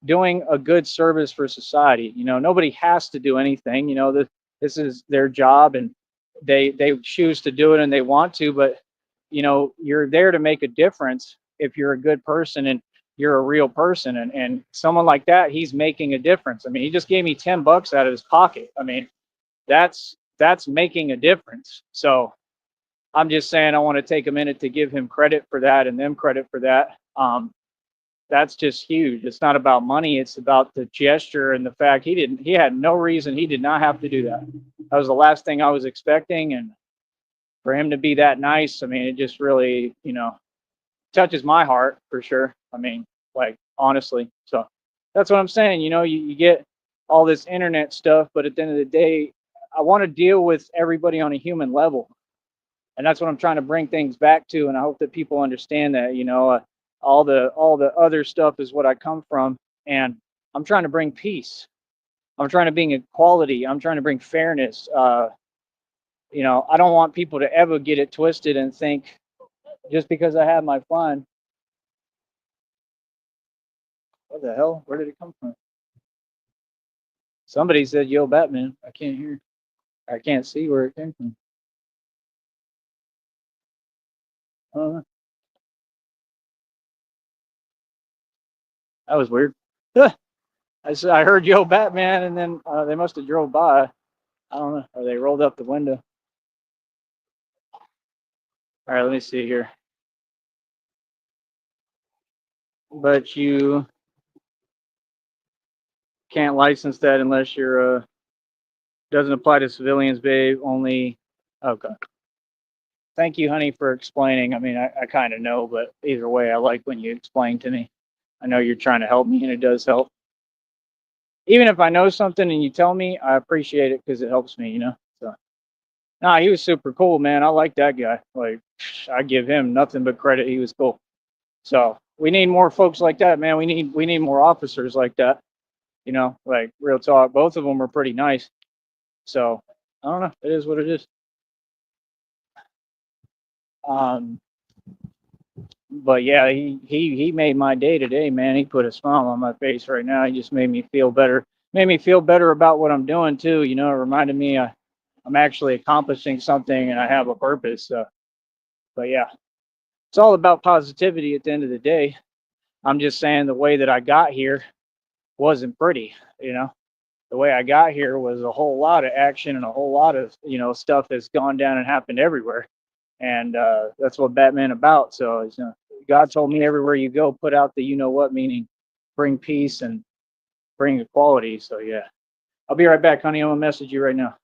doing a good service for society. Nobody has to do anything. This is their job, and they choose to do it, and they want to. But you're there to make a difference if you're a good person and you're a real person. And someone like that, he's making a difference. I mean, he just gave me $10 out of his pocket. I mean, that's making a difference. So I'm just saying, I want to take a minute to give him credit for that, and them credit for that. That's just huge. It's not about money. It's about the gesture and the fact he had no reason. He did not have to do that. That was the last thing I was expecting. And for him to be that nice, I mean, it just really, touches my heart for sure. I mean, like, honestly. So that's what I'm saying. You get all this internet stuff, but at the end of the day, I want to deal with everybody on a human level. And that's what I'm trying to bring things back to. And I hope that people understand that, all the other stuff is what I come from. And I'm trying to bring peace. I'm trying to bring equality. I'm trying to bring fairness. I don't want people to ever get it twisted and think just because I have my fun. What the hell? Where did it come from? Somebody said, "Yo, Batman." I can't hear. I can't see where it came from. I don't know. That was weird. I said, I heard "Yo, Batman," and then they must have drove by. I don't know. Or they rolled up the window. All right, let me see here. But you can't license that unless you're doesn't apply to civilians, babe. Only. Okay. Thank you, honey, for explaining. I mean, I kind of know, but either way, I like when you explain to me. I know you're trying to help me, and it does help. Even if I know something and you tell me, I appreciate it because it helps me, So, nah, he was super cool, man. I like that guy. Like, I give him nothing but credit. He was cool. So we need more folks like that, man. We need more officers like that. Like, real talk. Both of them are pretty nice. So I don't know. It is what it is. But yeah, he made my day today, man. He put a smile on my face right now. He just made me feel better. Made me feel better about what I'm doing too. It reminded me I'm actually accomplishing something and I have a purpose. But yeah, it's all about positivity at the end of the day. I'm just saying the way that I got here wasn't pretty. The way I got here was a whole lot of action and a whole lot of stuff that's gone down and happened everywhere. And that's what Batman about. So God told me everywhere you go, put out the what, meaning bring peace and bring equality. So yeah, I'll be right back, honey. I'm gonna message you right now.